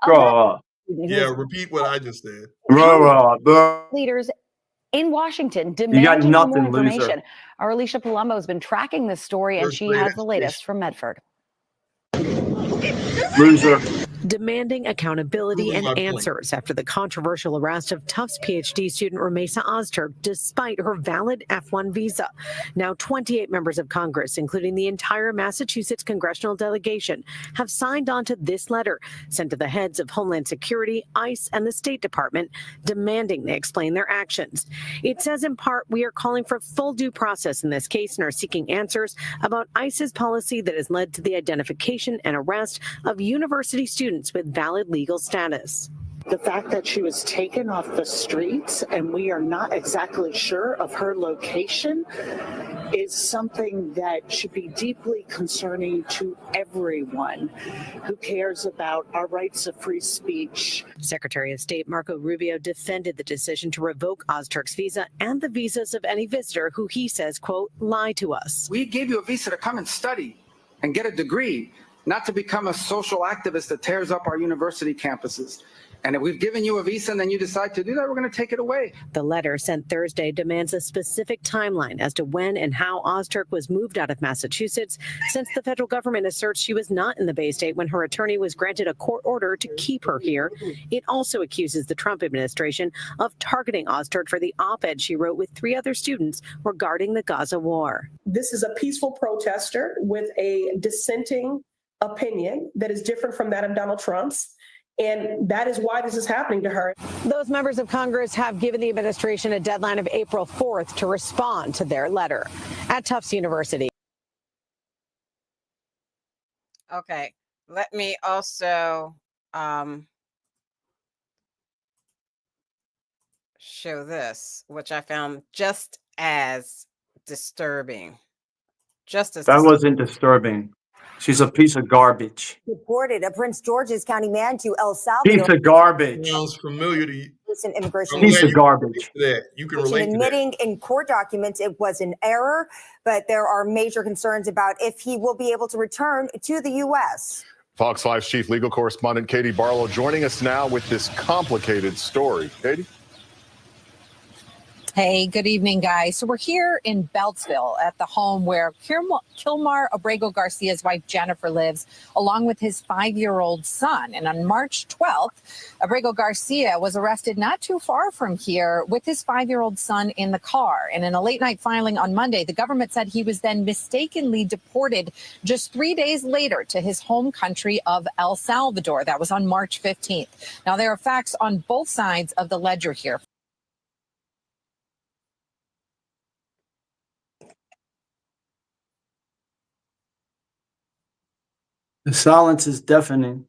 B: Grow up.
E: Yeah, repeat what I just said.
B: Grow up.
M: Leaders in Washington
B: got
M: demanding more
B: nothing, loser.
M: information. Our Alicia Palumbo has been tracking this story, and she has the latest from Medford.
B: Loser.
O: Demanding accountability and answers after the controversial arrest of Tufts PhD student Ramesa Ozturk despite her valid F1 visa. Now 28 members of Congress, including the entire Massachusetts congressional delegation, have signed on to this letter sent to the heads of Homeland Security, ICE, and the State Department, demanding they explain their actions. It says in part, we are calling for full due process in this case and are seeking answers about ICE's policy that has led to the identification and arrest of university students with valid legal status.
P: The fact that she was taken off the streets and we are not exactly sure of her location is something that should be deeply concerning to everyone who cares about our rights of free speech.
O: Secretary of State Marco Rubio defended the decision to revoke Ozturk's visa and the visas of any visitor who he says, quote, lie to us.
Q: We gave you a visa to come and study and get a degree, not to become a social activist that tears up our university campuses. And if we've given you a visa and then you decide to do that, we're going to take it away.
O: The letter sent Thursday demands a specific timeline as to when and how Ozturk was moved out of Massachusetts, since the federal government asserts she was not in the Bay State when her attorney was granted a court order to keep her here. It also accuses the Trump administration of targeting Ozturk for the op-ed she wrote with 3 other students regarding the Gaza war.
R: This is a peaceful protester with a dissenting opinion that is different from that of Donald Trump's. And that is why this is happening to her.
O: Those members of Congress have given the administration a deadline of April 4th to respond to their letter. At Tufts University.
A: Okay, let me also show this, which I found just as disturbing.
B: That wasn't disturbing. She's a piece of garbage.
S: Deported a Prince George's County man to El Salvador.
B: Piece of garbage.
E: Sounds familiar to you.
S: Recent immigration.
B: Piece of garbage.
E: You can relate to that.
S: Admitting in court documents it was an error, but there are major concerns about if he will be able to return to the U.S.
T: Fox 5's chief legal correspondent Katie Barlow joining us now with this complicated story. Katie?
U: Hey, good evening, guys. So we're here in Beltsville at the home where Kilmar Abrego Garcia's wife, Jennifer, lives, along with his 5-year-old son. And on March 12th, Abrego Garcia was arrested not too far from here with his 5-year-old son in the car. And in a late night filing on Monday, the government said he was then mistakenly deported just 3 days later to his home country of El Salvador. That was on March 15th. Now, there are facts on both sides of the ledger here.
B: The silence is deafening.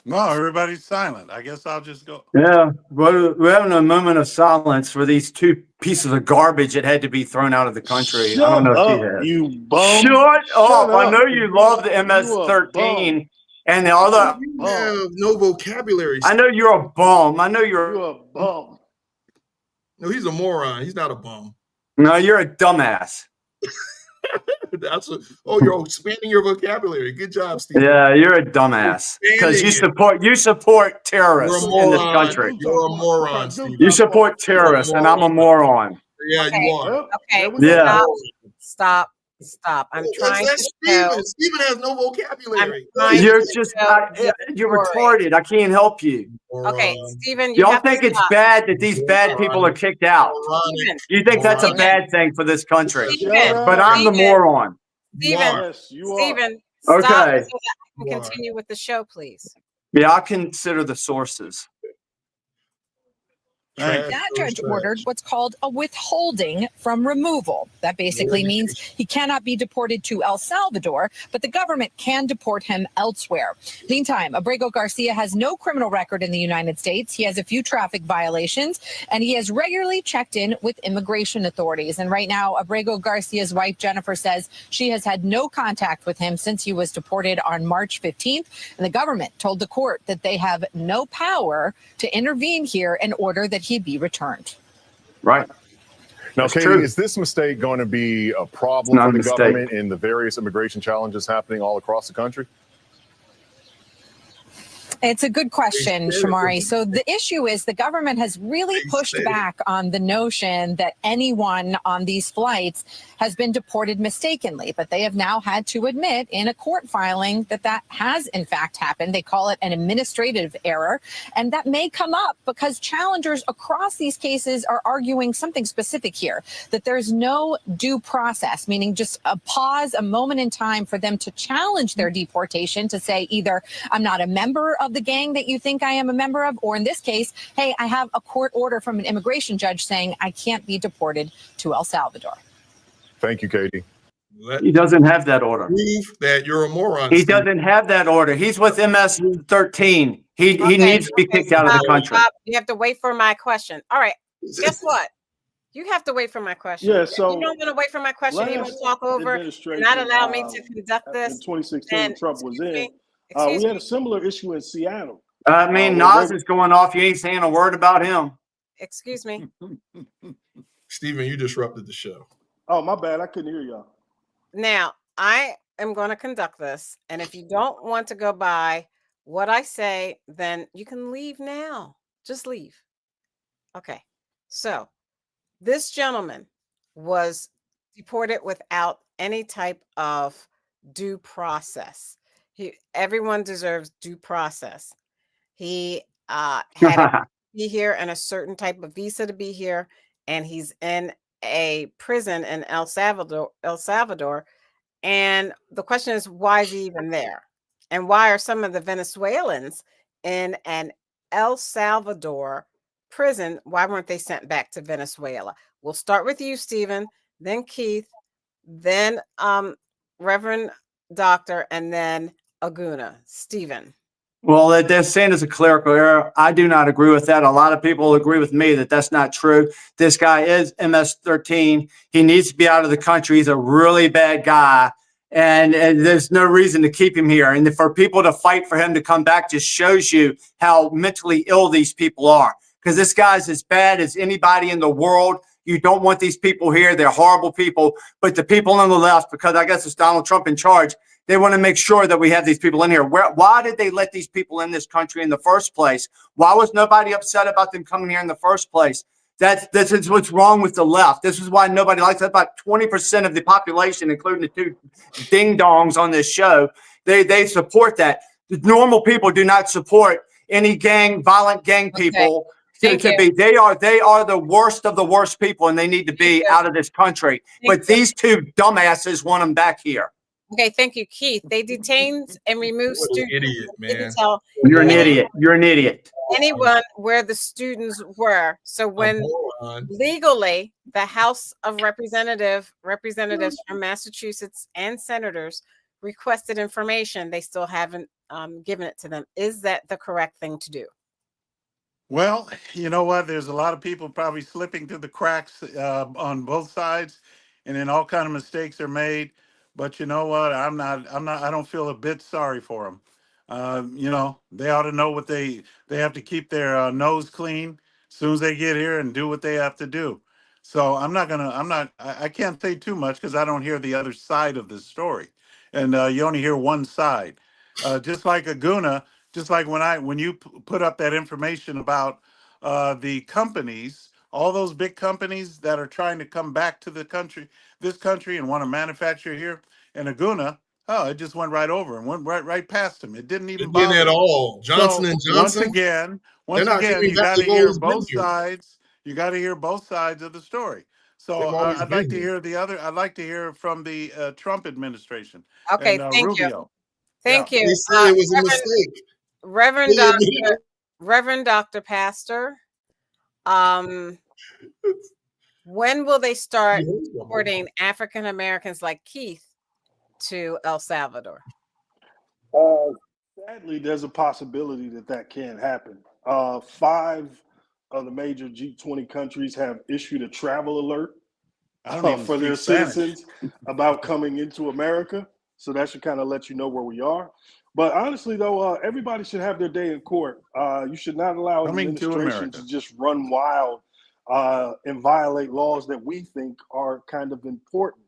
F: No, everybody's silent. I guess I'll just go.
B: Yeah, we're having a moment of silence for these 2 pieces of garbage that had to be thrown out of the country.
N: Shut
B: I don't know
N: up,
B: if you have.
N: you bum.
B: Shut up. I
N: up.
B: know you love the
N: You a
B: MS-13 and the other.
E: You have no vocabulary.
B: I know you're a bum. I know you're
N: a bum.
E: No, he's a moron. He's not a bum.
B: No, you're a dumbass.
E: You're expanding your vocabulary. Good job, Steve.
B: Yeah, you're a dumbass because you support terrorists in this country.
E: You're a moron, Steve.
B: You support terrorists, and I'm a moron.
E: Yeah, you are.
A: Okay,
B: Yeah.
A: stop. I'm trying to show.
E: Steven has no vocabulary.
B: You're just you're retarded. I can't help you.
A: Okay, Stephen, you
B: Y'all
A: have
B: think
A: to
B: it's
A: stop.
B: bad that these bad people are kicked out? You think that's a bad thing for this country? But I'm the moron.
A: Stephen,
B: Okay.
A: stop so that I can continue with the show, please.
B: Yeah, I consider the sources.
U: That judge ordered what's called a withholding from removal. That basically means he cannot be deported to El Salvador, but the government can deport him elsewhere. Meantime, Abrego Garcia has no criminal record in the United States. He has a few traffic violations, and he has regularly checked in with immigration authorities. And right now, Abrego Garcia's wife, Jennifer, says she has had no contact with him since he was deported on March 15th. And the government told the court that they have no power to intervene here in order that he be returned.
B: Right.
T: Now,
B: That's
T: Katie,
B: true.
T: is this mistake going to be a problem
B: Not
T: for
B: a
T: the
B: mistake.
T: government in the various immigration challenges happening all across the country?
U: It's a good question, Shamari. So the issue is the government has really pushed back on the notion that anyone on these flights has been deported mistakenly, but they have now had to admit in a court filing that that has in fact happened. They call it an administrative error, and that may come up because challengers across these cases are arguing something specific here, that there's no due process, meaning just a pause, a moment in time for them to challenge their deportation, to say either I'm not a member of the gang that you think I am a member of, or in this case, hey, I have a court order from an immigration judge saying I can't be deported to El Salvador.
T: Thank you, Katie.
B: He doesn't have that order.
E: Prove that you're a moron.
B: He doesn't have that order. He's with MS-13. He needs to be kicked out of the country.
A: You have to wait for my question. All right. Guess what? You have to wait for my question.
N: Yeah,
A: If
N: so
A: you don't want to wait for my question. You want to talk over and
N: administration,
A: not allow me to conduct this.
N: In 2016,
A: then
N: Trump was in.
A: excuse
N: We had a similar issue in Seattle.
B: I mean, Nas is going off. You ain't saying a word about him.
A: Excuse me.
E: Steven, you disrupted the show.
N: Oh, my bad. I couldn't hear y'all.
A: Now, am going to conduct this. And if you don't want to go by what I say, then you can leave now. Just leave. Okay. So this gentleman was deported without any type of due process. Everyone deserves due process. He had to be here and a certain type of visa to be here, and he's in a prison in El Salvador. And the question is, why is he even there? And why are some of the Venezuelans in an El Salvador prison? Why weren't they sent back to Venezuela? We'll start with you, Stephen, then Keith, then Reverend Doctor, and then Aguna. Stephen.
B: Well, they're saying it's a clerical error. I do not agree with that. A lot of people agree with me that that's not true. This guy is MS-13. He needs to be out of the country. He's a really bad guy, and there's no reason to keep him here. And for people to fight for him to come back just shows you how mentally ill these people are, because this guy's as bad as anybody in the world. You don't want these people here. They're horrible people. But the people on the left, because I guess it's Donald Trump in charge, they want to make sure that we have these people in here. Why did they let these people in this country in the first place? Why was nobody upset about them coming here in the first place? This is what's wrong with the left. This is why nobody likes it. About 20% of the population, including the two ding-dongs on this show, they support that. The normal people do not support any violent gang people. They are the worst of the worst people, and they need to be out of this country. But these two dumbasses want them back here.
A: Okay, thank you, Keith. They detained and removed students.
E: Idiot, man.
B: You're an idiot. You're an idiot.
A: Anyone where the students were. So when legally the House of Representatives from Massachusetts and senators requested information, they still haven't given it to them. Is that the correct thing to do?
F: Well, you know what? There's a lot of people probably slipping through the cracks on both sides, and then all kind of mistakes are made. But you know what? I don't feel a bit sorry for them. You know, they ought to know what they have to keep their nose clean as soon as they get here and do what they have to do. So I can't say too much because I don't hear the other side of the story. And you only hear one side. Just like Aguna, just like when you put up that information about the companies, all those big companies that are trying to come back to this country and want to manufacture here, and Aguna, it just went right over and went right past him. It didn't even bother
E: at all. Johnson and Johnson.
F: Once again, you got to hear both sides. You got to hear both sides of the story. So I'd like to hear I'd like to hear from the Trump administration.
A: Okay,
F: and,
A: thank
F: Rubio.
A: you. Thank you.
E: They say it was a mistake.
A: Reverend Dr. Pastor, when will they start deporting African Americans like Keith to El Salvador?
N: Sadly, there's a possibility that can happen. 5 of the major G20 countries have issued a travel alert for their citizens about coming into America. So that should kind of let you know where we are. But honestly, though, everybody should have their day in court. You should not allow an administration to just run wild and violate laws that we think are kind of important.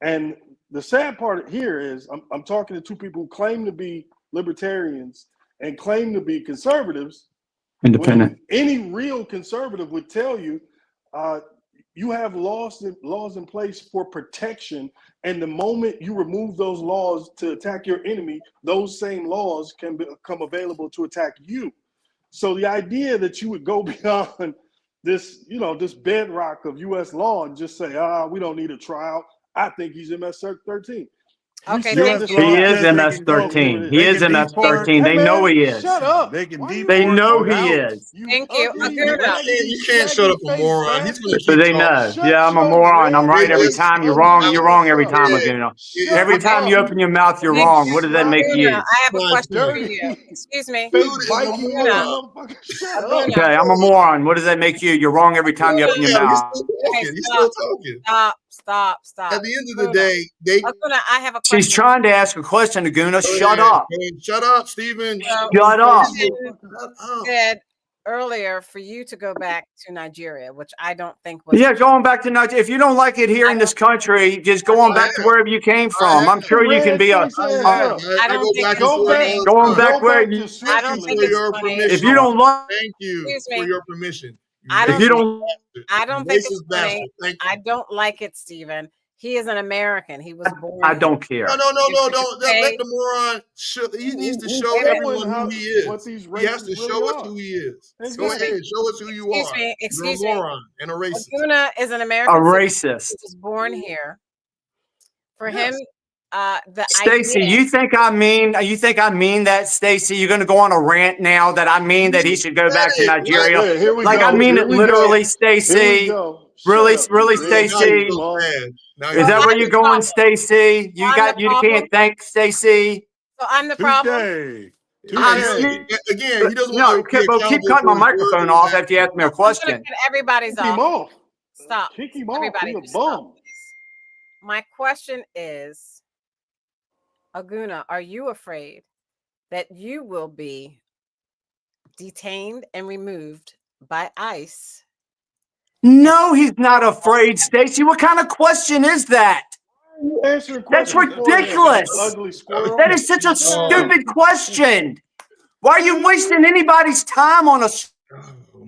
N: And the sad part here is I'm talking to two people who claim to be libertarians and claim to be conservatives.
B: Independent.
N: Any real conservative would tell you you have laws in place for protection, and the moment you remove those laws to attack your enemy, those same laws can become available to attack you. So the idea that you would go beyond this, this bedrock of U.S. law and just say, we don't need a trial, I think he's MS-13.
A: Okay,
B: he is MS-13. He is MS-13. They know he is.
N: Shut up.
B: They know he is.
A: Thank you.
E: You can't shut up a moron. He's gonna
B: So they know. Yeah, I'm a moron. I'm right every time. You're wrong. You're wrong every time, Aguna. Every time you open your mouth, you're wrong. What does that make you?
A: I have a question for you. Excuse me.
B: Okay, I'm a moron. What does that make you? You're wrong every time you open your mouth.
E: He's still talking.
A: Stop.
E: At the end of the day,
A: I have a question.
B: She's trying to ask a question, Aguna. Shut up.
E: Shut up, Stephen.
B: Shut up.
A: Said earlier for you to go back to Nigeria, which I don't think was.
B: Yeah, going back to Nigeria. If you don't like it here in this country, just go on back to wherever you came from. I'm sure you can be a.
A: I don't think it's
N: Go back.
A: funny.
B: Going back
N: Go
B: where
N: back to
B: you.
A: I don't think it's funny.
B: If you don't like,
E: Thank you
A: Excuse
E: for
A: me.
E: your permission.
A: I
B: if
A: don't.
B: you don't,
A: I don't think it's
E: Racist
A: funny.
E: bastard. Thank you.
A: I don't like it, Stephen. He is an American. He was born.
B: I
A: here.
B: don't care.
E: No, don't let the moron. He needs to show everyone who he is.
N: What these
E: He has to
N: races
E: show
N: really
E: us
N: are.
E: who he is.
A: Excuse
E: Go
A: me.
E: ahead, show us who you
A: Excuse
E: are.
A: me. Excuse
E: You're a
A: me.
E: moron and a racist.
A: Aguna is an
B: A
A: American citizen.
B: racist.
A: He was born here. For him, the
B: Stacey,
A: idea.
B: you think I mean? You think I mean that, Stacey? You're going to go on a rant now that I mean that he should go back to Nigeria?
N: Wait, here we
B: Like
N: go.
B: I mean
N: Here
B: it
N: we
B: literally,
N: go.
B: Stacey.
N: Here we go.
B: Really,
N: Shut up,
B: really,
N: you
E: Now
B: Stacey.
E: you're so bad. Now
B: Is
E: you're
B: that
A: So
B: where
A: I'm
B: you're
A: the
B: going,
A: problem.
B: Stacey? You
A: I'm the
B: got you
A: problem.
B: can't thank Stacey.
A: So I'm the problem.
E: Again, he doesn't
B: No,
E: want to be
B: well, keep
E: accountable
B: cutting my
E: for his words
B: microphone
E: and his
B: off after you ask me a
A: I'm gonna
B: question.
A: cut everybody's
N: Kick him
A: off.
N: off.
A: Stop.
N: Kick him off.
A: Everybody,
N: He a
A: just stop,
N: bum.
A: please. My question is, Aguna, are you afraid that you will be detained and removed by ICE?
B: No, he's not afraid, Stacey. What kind of question is that?
N: Answering
B: That's
N: questions for him, you
B: ridiculous.
N: ugly squirrel.
B: That is such a stupid question. Why are you wasting anybody's time on a?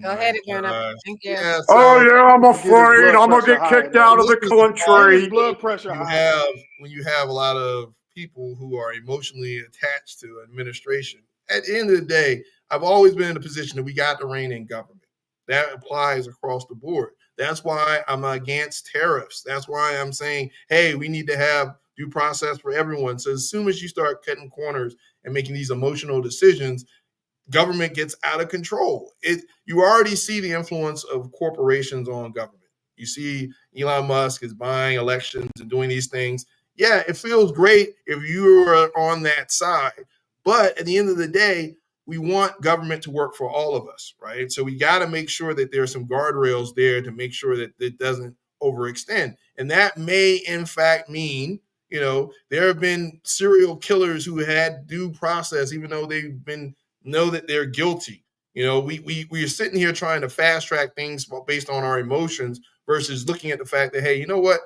A: Go ahead, Aguna. Thank you.
E: Yeah,
B: Oh
E: so
B: yeah, I'm
N: Get his
B: afraid.
N: blood
B: I'm gonna
N: pressure
B: get
N: high
B: kicked
N: now.
B: out of the
E: this is the
N: Get his
B: country.
N: blood pressure high.
E: when you have a lot of people who are emotionally attached to administration. At the end of the day, I've always been in a position that we got to rein in government. That applies across the board. That's why I'm against tariffs. That's why I'm saying, hey, we need to have due process for everyone. So as soon as you start cutting corners and making these emotional decisions, government gets out of control. You already see the influence of corporations on government. You see Elon Musk is buying elections and doing these things. Yeah, it feels great if you are on that side. But at the end of the day, we want government to work for all of us, right? So we got to make sure that there are some guardrails there to make sure that it doesn't overextend. And that may, in fact, mean, there have been serial killers who had due process, even though they've been know that they're guilty. We're sitting here trying to fast track things based on our emotions versus looking at the fact that, hey, you know what?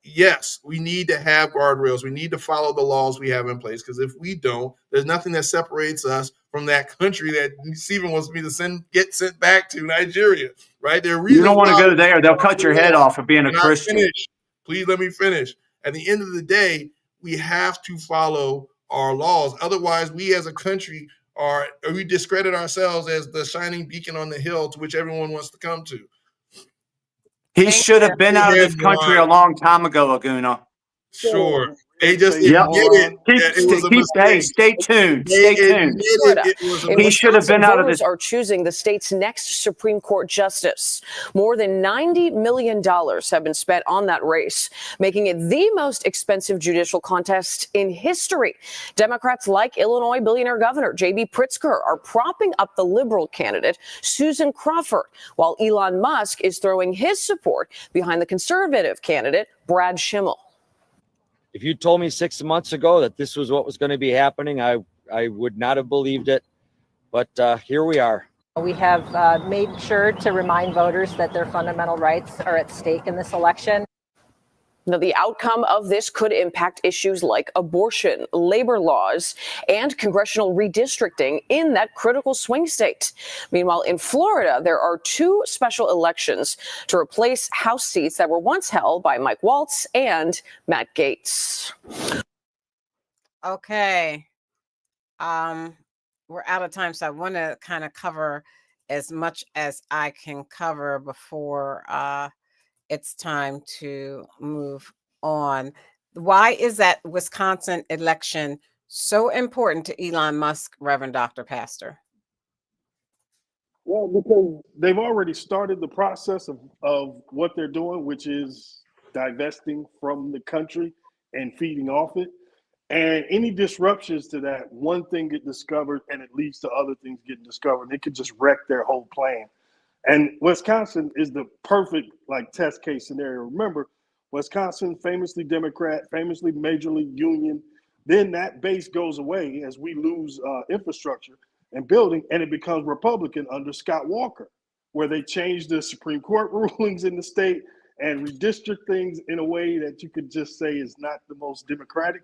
E: Yes, we need to have guardrails. We need to follow the laws we have in place, because if we don't, there's nothing that separates us from that country that Stephen wants me to get sent back to, Nigeria, right? There are reasons
B: You don't want to
E: why
B: go there. They'll cut your head off for being a
E: Can I
B: Christian.
E: finish? Please let me finish. At the end of the day, we have to follow our laws. Otherwise, we as a country we discredit ourselves as the shining beacon on the hill to which everyone wants to come to.
B: He should have been out of this country a long time ago, Aguna.
E: Sure. They just
B: Yep.
E: didn't get it. That it was a mistake.
B: Stay tuned. Stay tuned.
E: It was a
B: He should have been out of
C: voters
B: this.
C: are choosing the state's next Supreme Court justice. More than $90 million have been spent on that race, making it the most expensive judicial contest in history. Democrats like Illinois billionaire Governor J.B. Pritzker are propping up the liberal candidate, Susan Crawford, while Elon Musk is throwing his support behind the conservative candidate, Brad Schimmel.
V: If you told me 6 months ago that this was what was going to be happening, I would not have believed it. But here we are.
W: We have made sure to remind voters that their fundamental rights are at stake in this election.
C: Now, the outcome of this could impact issues like abortion, labor laws, and congressional redistricting in that critical swing state. Meanwhile, in Florida, there are two special elections to replace House seats that were once held by Mike Waltz and Matt Gaetz.
A: Okay. We're out of time, so I want to kind of cover as much as I can cover before it's time to move on. Why is that Wisconsin election so important to Elon Musk, Reverend Dr. Pastor?
N: Well, because they've already started the process of what they're doing, which is divesting from the country and feeding off it. And any disruptions to that, one thing get discovered and it leads to other things getting discovered. It could just wreck their whole plan. And Wisconsin is the perfect test case scenario. Remember, Wisconsin, famously Democrat, famously major league union. Then that base goes away as we lose infrastructure. and building, and it becomes Republican under Scott Walker, where they changed the Supreme Court rulings in the state and redistrict things in a way that you could just say is not the most democratic.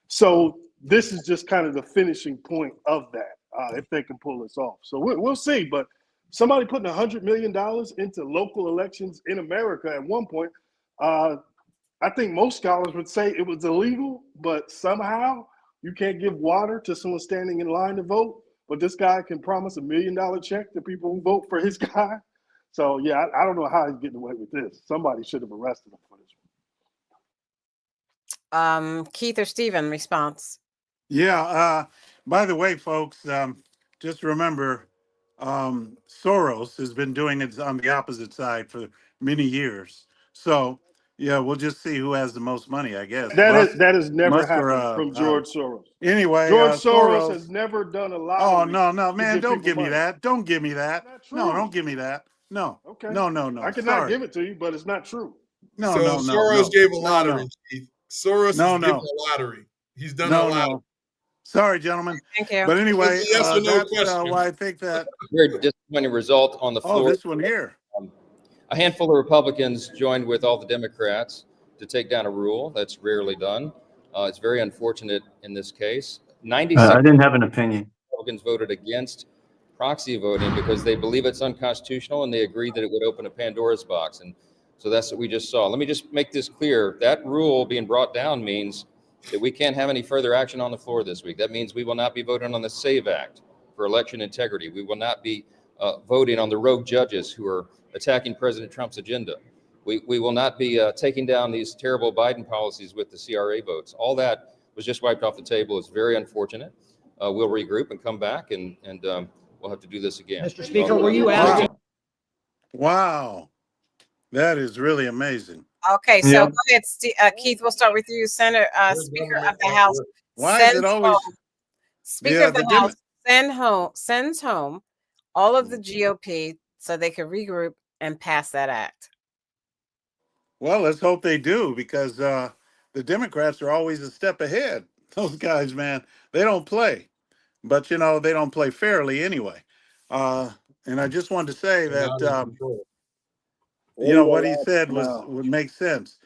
N: So this is just kind of the finishing point of that, if they can pull this off. So we'll see. But somebody putting $100 million into local elections in America at one point, I think most scholars would say it was illegal, but somehow you can't give water to someone standing in line to vote. But this guy can promise $1 million check to people who vote for his guy. So, yeah, I don't know how he's getting away with this. Somebody should have arrested him for this
A: one. Keith or Stephen, response.
F: Yeah. By the way, folks, just remember, Soros has been doing it on the opposite side for many years. So, yeah, we'll just see who has the most money, I guess.
N: That has never happened from George Soros.
F: Anyway,
N: George Soros has never done a lottery.
F: Oh, no, man, don't give me that. Don't give me that. No, don't give me that. No.
N: Okay.
F: No.
N: I cannot give it to you, but it's not true.
F: No,
E: so
F: no.
E: Soros gave a lottery. Soros has given a lottery. He's done a lottery.
F: No. Sorry, gentlemen.
A: Thank you.
F: But anyway,
E: yes or no
F: that's
E: question.
F: why I think that.
D: Very disappointing result on the floor.
F: Oh, this one here.
D: A handful of Republicans joined with all the Democrats to take down a rule that's rarely done. It's very unfortunate in this case. 96
B: I didn't have an opinion.
D: Republicans voted against proxy voting because they believe it's unconstitutional and they agreed that it would open a Pandora's box. And so that's what we just saw. Let me just make this clear. That rule being brought down means that we can't have any further action on the floor this week. That means we will not be voting on the SAVE Act for election integrity. We will not be voting on the rogue judges who are attacking President Trump's agenda. We will not be taking down these terrible Biden policies with the CRA votes. All that was just wiped off the table. It's very unfortunate. We'll regroup and come back, and we'll have to do this again.
Q: Mr. Speaker, were you asked?
F: Wow. That is really amazing.
A: Okay, so go ahead, Keith. We'll start with you, Senator, Speaker of the House.
F: Why is it always
A: Speaker of the House sends home all of the GOP so they can regroup and pass that act?
F: Well, let's hope they do, because the Democrats are always a step ahead. Those guys, man, they don't play. But, they don't play fairly anyway. And I just wanted to say that, what he said would make sense.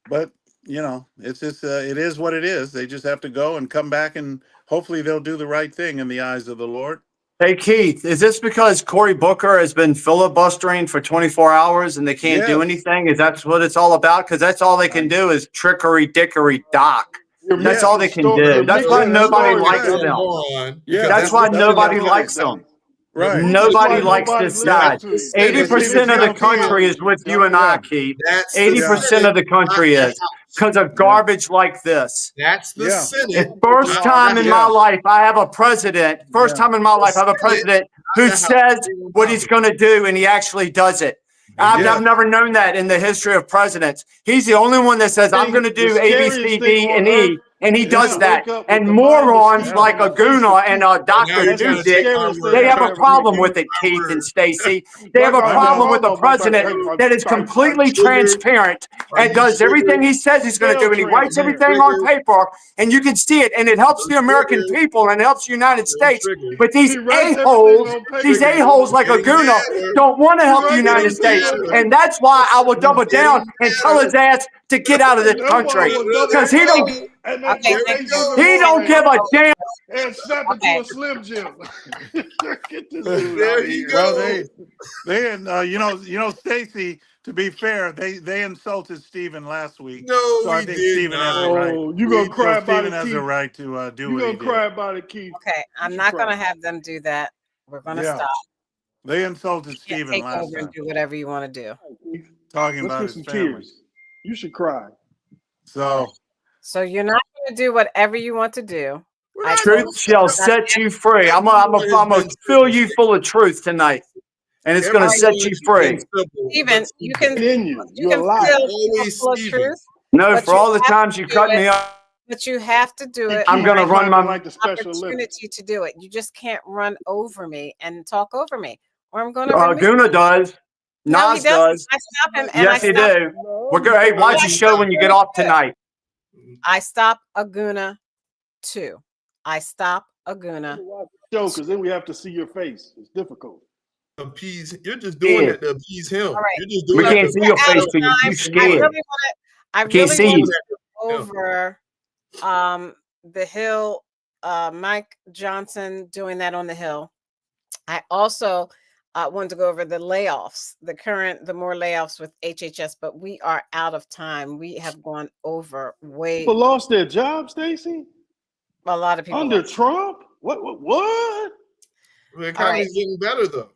F: But, it's just, it is what it is. They just have to go and come back, and hopefully they'll do the right thing in the eyes of the Lord.
B: Hey, Keith, is this because Cory Booker has been filibustering for 24 hours and they can't do anything? Is that what it's all about? Because that's all they can do is trickery, dickory, dock. That's all they can do. That's why nobody likes them. That's why nobody likes them.
F: Right.
B: Nobody likes this side. 80% of the country is with you and I, Keith. 80% of the country is because of garbage like this.
E: That's the Senate.
B: First time in my life I have a president. First time in my life I have a president who says what he's going to do and he actually does it. I've never known that in the history of presidents. He's the only one that says, I'm going to do A, B, C, D, and E, and he does that. And morons like Aguna and Dr. Dudek, they have a problem with it, Keith and Stacy. They have a problem with a president that is completely transparent and does everything he says he's going to do, and he writes everything on paper, and you can see it, and it helps the American people, and it helps the United States. But these a-holes like Aguna don't want to help the United States. And that's why I will double down and tell his ass to get out of this country, because he don't give a damn.
N: And snap it to a Slim Jim. Get this dude
E: There you go.
F: Well, they Stacy, to be fair, they insulted Stephen last week.
E: No,
F: so I think Stephen has a right.
N: You gonna cry about it,
F: Stephen has
N: Keith?
F: a right to do
N: You
F: what
N: gonna
F: he
N: cry
F: did.
N: about it, Keith?
A: Okay, I'm not going to have them do that. We're going to stop.
F: They insulted
A: You can't
F: Stephen
A: take
F: last
A: over
F: time.
A: and do whatever you want to do.
F: Talking
N: Let's
F: about
N: get
F: his
N: some
F: family.
N: tears. You should cry.
F: So
A: you're not going to do whatever you want to do.
B: Truth shall set you free. I'm gonna fill you full of truth tonight, and it's gonna set you free.
A: Stephen, you can
N: You're alive.
A: fill full of truth.
B: No,
A: but
B: for all the
A: have
B: times
A: to
B: you
A: do
B: cut
A: it.
B: me off.
A: But you have to do it.
B: I'm gonna run my
N: like the Special Olympics.
A: opportunity to do it. You just can't run over me and talk over me, or I'm going to.
B: Guna does.
A: No, he
B: Nas
A: doesn't.
B: does.
A: I stop him. And
B: Yes,
A: I
B: you
A: stop
B: do. We're good. Hey, watch your show when you get off tonight.
A: I stop Aguna too. I stop Aguna
N: show, because then we have to see your face. It's difficult.
E: Appease. You're just doing that to appease him.
A: All right.
E: You're just doing
B: We
E: that
B: can't
E: to
B: see your face
A: Out of
B: because
A: time.
B: you're
A: I
B: scared.
A: really
B: Can't see
A: want
B: you.
A: to go over the Hill, Mike Johnson doing that on the Hill. I also wanted to go over the layoffs, the more layoffs with HHS, but we are out of time. We have gone over way.
N: People lost their jobs, Stacey?
A: A lot of people
N: under
A: lost.
N: Trump? What?
E: The economy's getting better, though.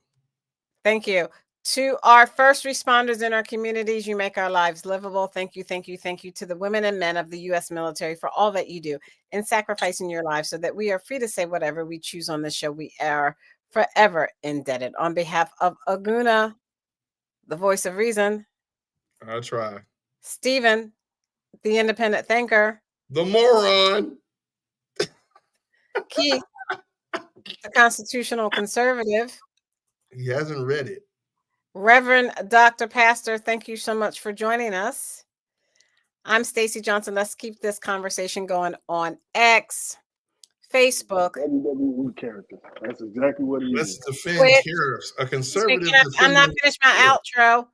A: Thank you. To our first responders in our communities, you make our lives livable. Thank you, thank you, thank you to the women and men of the U.S. military for all that you do in sacrificing your lives so that we are free to say whatever we choose on this show. We are forever indebted. On behalf of Aguna, the voice of reason.
E: I try.
A: Stephen, the independent thinker.
E: The moron.
A: Keith, the constitutional conservative.
E: He hasn't read it.
A: Reverend Dr. Pastor, thank you so much for joining us. I'm Stacey Johnson. Let's keep this conversation going on X, Facebook.
N: WWE character. That's exactly what he
E: Let's
N: is.
E: defend
A: Twitch.
E: tariffs. A conservative.
A: I'm not finished my outro.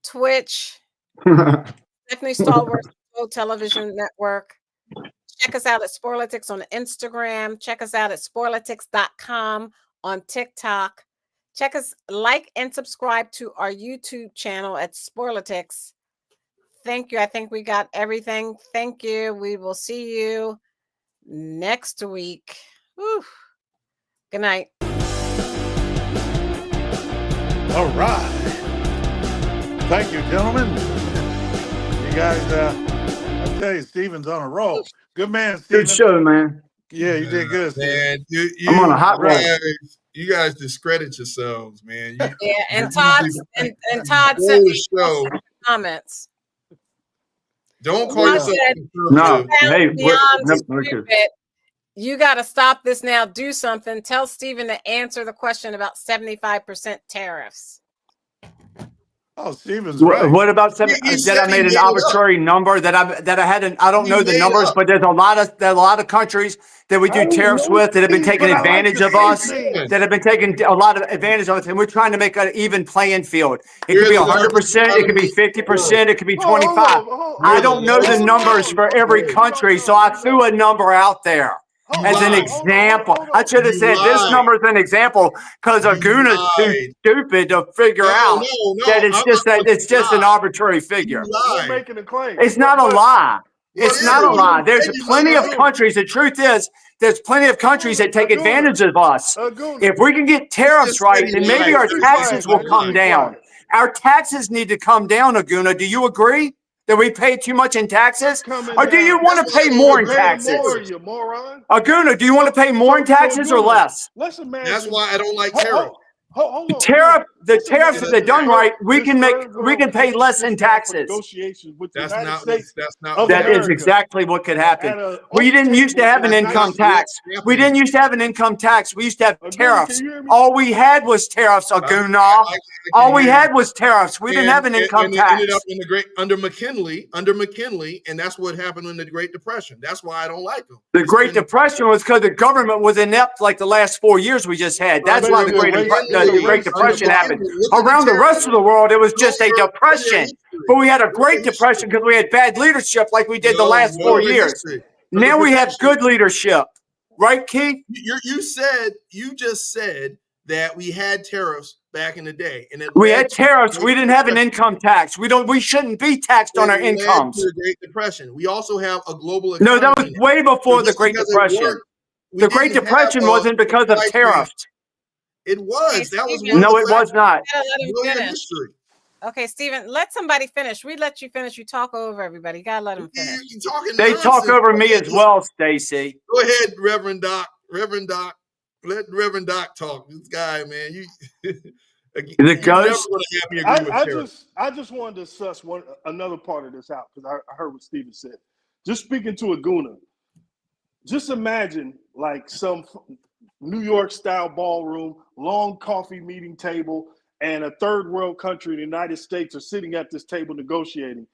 A: Twitch. Stephanie Stallworth Television Network. Check us out at Spoilitics on Instagram. Check us out at spoilitics.com on TikTok. Check us, like and subscribe to our YouTube channel at Spoilitics. Thank you. I think we got everything. Thank you. We will see you next week. Whew. Good night.
F: All right. Thank you, gentlemen. You guys, I tell you, Steven's on a roll. Good man, Steven.
B: Good show, man.
F: Yeah, you did good,
E: man.
B: I'm on a hot roll.
E: You guys discredit yourselves, man.
A: Yeah, and Todd sent me comments.
E: Don't call yourself
B: no. Hey,
A: stupid. You got to stop this now. Do something. Tell Stephen to answer the question about 75% tariffs.
F: Oh, Steven's right.
B: What about that? I made an arbitrary number that I hadn't. I don't know the numbers, but there's a lot of countries that we do tariffs with that have been taking advantage of us. That have been taking a lot of advantage of us, and we're trying to make an even playing field. It could be 100%. It could be 50%. It could be 25%. I don't know the numbers for every country, so I threw a number out there. As an example, I should have said this number is an example because Aguna's too stupid to figure out that it's just an arbitrary figure.
N: You're making a claim.
B: It's not a lie. It's not a lie. There's plenty of countries. The truth is, there's plenty of countries that take advantage of us. If we can get tariffs right, then maybe our taxes will come down. Our taxes need to come down, Aguna. Do you agree? That we pay too much in taxes? Or do you want to pay more in taxes? Aguna, do you want to pay more in taxes or less?
N: Let's imagine.
E: That's why I don't like tariffs.
B: The tariffs, if they're done right, we can pay less in taxes.
N: Negotiations with the
E: That's
N: United
E: not.
N: States.
E: That's not.
B: That is exactly what could happen. We didn't used to have an income tax. We didn't used to have an income tax. We used to have tariffs. All we had was tariffs, Aguna. All we had was tariffs. We didn't have an income tax.
E: Ended up in the under McKinley, and that's what happened in the Great Depression. That's why I don't like them.
B: The Great Depression was because the government was inept like the last 4 years we just had. That's why the Great Depression happened. Around the rest of the world, it was just a depression. But we had a Great Depression because we had bad leadership like we did the last 4 years. Now we have good leadership. Right, Keith?
E: You just said that we had tariffs back in the day. And
B: we had tariffs. We didn't have an income tax. We shouldn't be taxed on our incomes.
E: The Great Depression. We also have a global economy.
B: No, that was way before the Great Depression. The Great Depression wasn't because of tariffs.
E: It was. That was
B: no, it was not.
A: Okay, Stephen, let somebody finish. We let you finish. You talk over everybody. You gotta let them finish.
B: They talk over me as well, Stacey.
E: Go ahead, Reverend Doc. Let Reverend Doc talk. This guy, man,
N: I just wanted to suss another part of this out because I heard what Stephen said. Just speaking to Aguna, just imagine like some New York style ballroom, long coffee meeting table, and a third world country, the United States, are sitting at this table negotiating.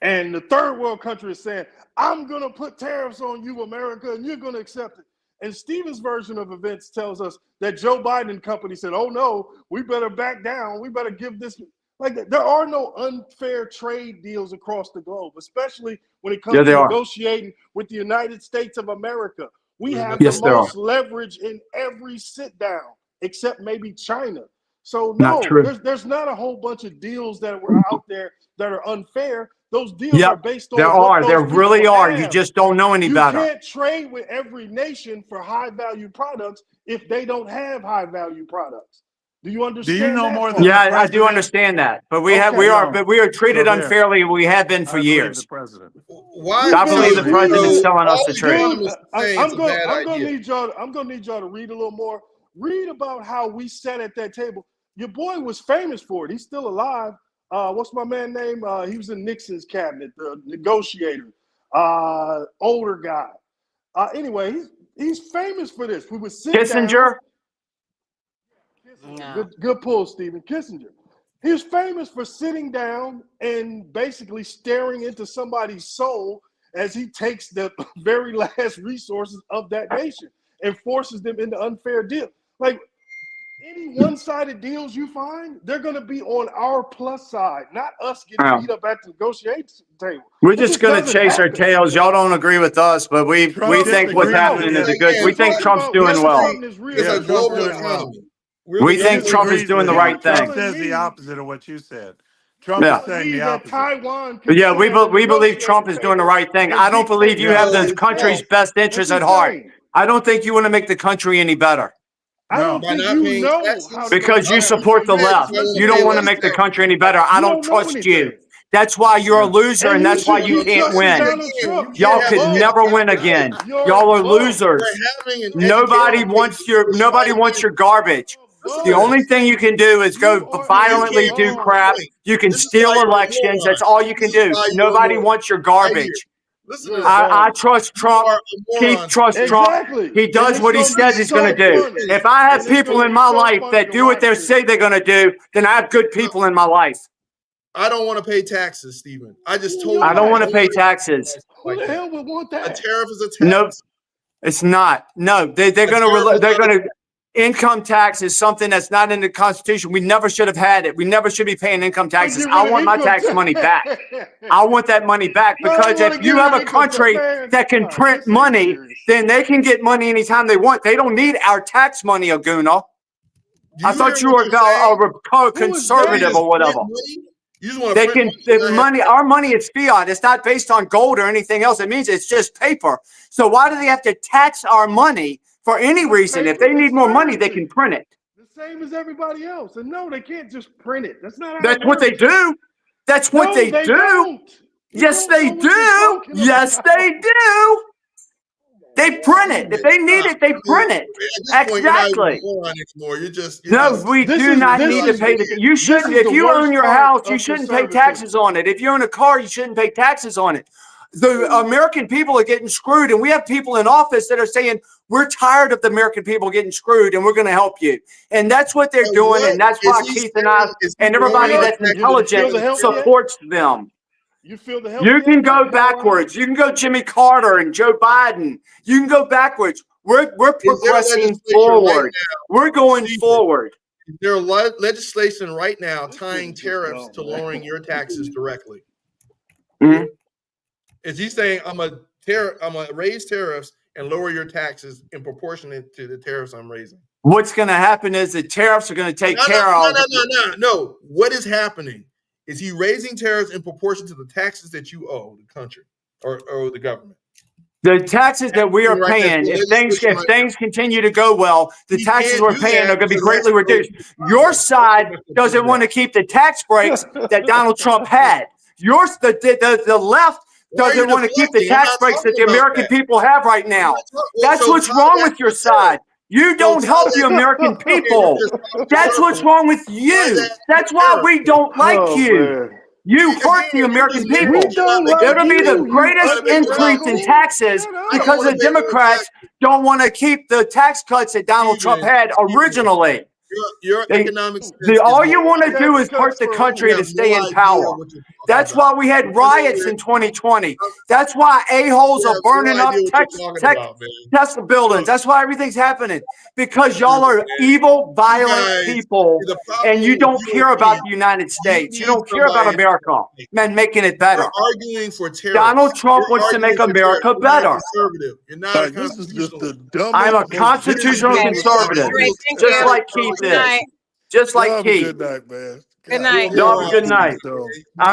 N: And the third world country is saying, I'm going to put tariffs on you, America, and you're going to accept it. And Stephen's version of events tells us that Joe Biden and company said, oh no, we better back down. We better give this. Like, there are no unfair trade deals across the globe, especially when it comes to negotiating with the United States of America. We have the most leverage in every sit down, except maybe China. So no, there's not a whole bunch of deals that were out there that are unfair. Those deals are based on
B: there really are. You just don't know any better.
N: You can't trade with every nation for high value products if they don't have high value products. Do you understand?
F: Do you know
N: that
F: more than
B: I do understand that. But we are treated unfairly. We have been for years.
F: The president.
E: Why?
B: I believe the president's telling us the truth.
N: I'm gonna need y'all to read a little more. Read about how we sat at that table. Your boy was famous for it. He's still alive. What's my man name? He was in Nixon's cabinet, the negotiator, older guy. Anyway, he's famous for this. We would sit
B: Kissinger.
N: Down. Good pull, Stephen. Kissinger. He was famous for sitting down and basically staring into somebody's soul as he takes the very last resources of that nation and forces them into unfair deals. Like, any one-sided deals you find, they're going to be on our plus side, not us getting beat up at the negotiation table.
B: We're just going to chase our tails. Y'all don't agree with us, but we think what's happening is a good. We think Trump's doing well.
E: It's a global economy.
B: We think Trump is doing the right thing.
F: Trump says the opposite of what you said. Trump is saying the opposite.
N: Taiwan
B: we believe Trump is doing the right thing. I don't believe you have the country's best interests at heart. I don't think you want to make the country any better.
N: I don't think you know how
B: because you support the left. You don't want to make the country any better. I don't trust you. That's why you're a loser, and that's why you can't win. Y'all could never win again. Y'all are losers. Nobody wants your garbage. The only thing you can do is go violently do crap. You can steal elections. That's all you can do. Nobody wants your garbage. I trust Trump. Keith trusts Trump. He does what he says he's going to do. If I have people in my life that do what they say they're going to do, then I have good people in my life.
E: I don't want to pay taxes, Stephen. I just told you.
B: I don't want to pay taxes.
N: Who the hell would want that?
E: A tariff is a tax.
B: No, it's not. No, they're going to. Income tax is something that's not in the Constitution. We never should have had it. We never should be paying income taxes. I want my tax money back. I want that money back because if you have a country that can print money, then they can get money anytime they want. They don't need our tax money, Aguna. I thought you were a conservative or whatever. They can money. Our money is fiat. It's not based on gold or anything else. It means it's just paper. So why do they have to tax our money? For any reason, if they need more money, they can print it.
N: The same as everybody else. And no, they can't just print it. That's not.
B: That's what they do. That's what they do. Yes, they do. Yes, they do. They print it. If they need it, they print it. Exactly. No, we do not need to pay the. You shouldn't. If you own your house, you shouldn't pay taxes on it. If you own a car, you shouldn't pay taxes on it. The American people are getting screwed, and we have people in office that are saying we're tired of the American people getting screwed, and we're going to help you. And that's what they're doing, and that's why Keith and I and everybody that's intelligent supports them.
N: You feel the help?
B: You can go backwards. You can go Jimmy Carter and Joe Biden. You can go backwards. We're progressing forward. We're going forward.
E: Is there legislation right now tying tariffs to lowering your taxes directly?
B: Mm-hmm.
E: Is he saying I'm gonna raise tariffs and lower your taxes in proportion to the tariffs I'm raising?
B: What's going to happen is the tariffs are going to take care of.
E: No. What is happening? Is he raising tariffs in proportion to the taxes that you owe the country or the government?
B: The taxes that we are paying, if things continue to go well, the taxes we're paying are going to be greatly reduced. Your side doesn't want to keep the tax breaks that Donald Trump had. The left doesn't want to keep the tax breaks that the American people have right now. That's what's wrong with your side. You don't help the American people. That's what's wrong with you. That's why we don't like you. You hurt the American people. It'll be the greatest increase in taxes because the Democrats don't want to keep the tax cuts that Donald Trump had originally.
E: Your economics.
B: All you want to do is hurt the country to stay in power. That's why we had riots in 2020. That's why a-holes are burning up Tesla buildings. That's why everything's happening. Because y'all are evil, violent people, and you don't care about the United States. You don't care about America, man, making it better.
E: You're arguing for tariffs.
B: Donald Trump wants to make America better.
E: You're not a
F: This is just the dumbest.
B: I'm a constitutional conservative, just like Keith is. Just like Keith.
F: Good night, man.
A: Good night.
B: Y'all have a good night. I'm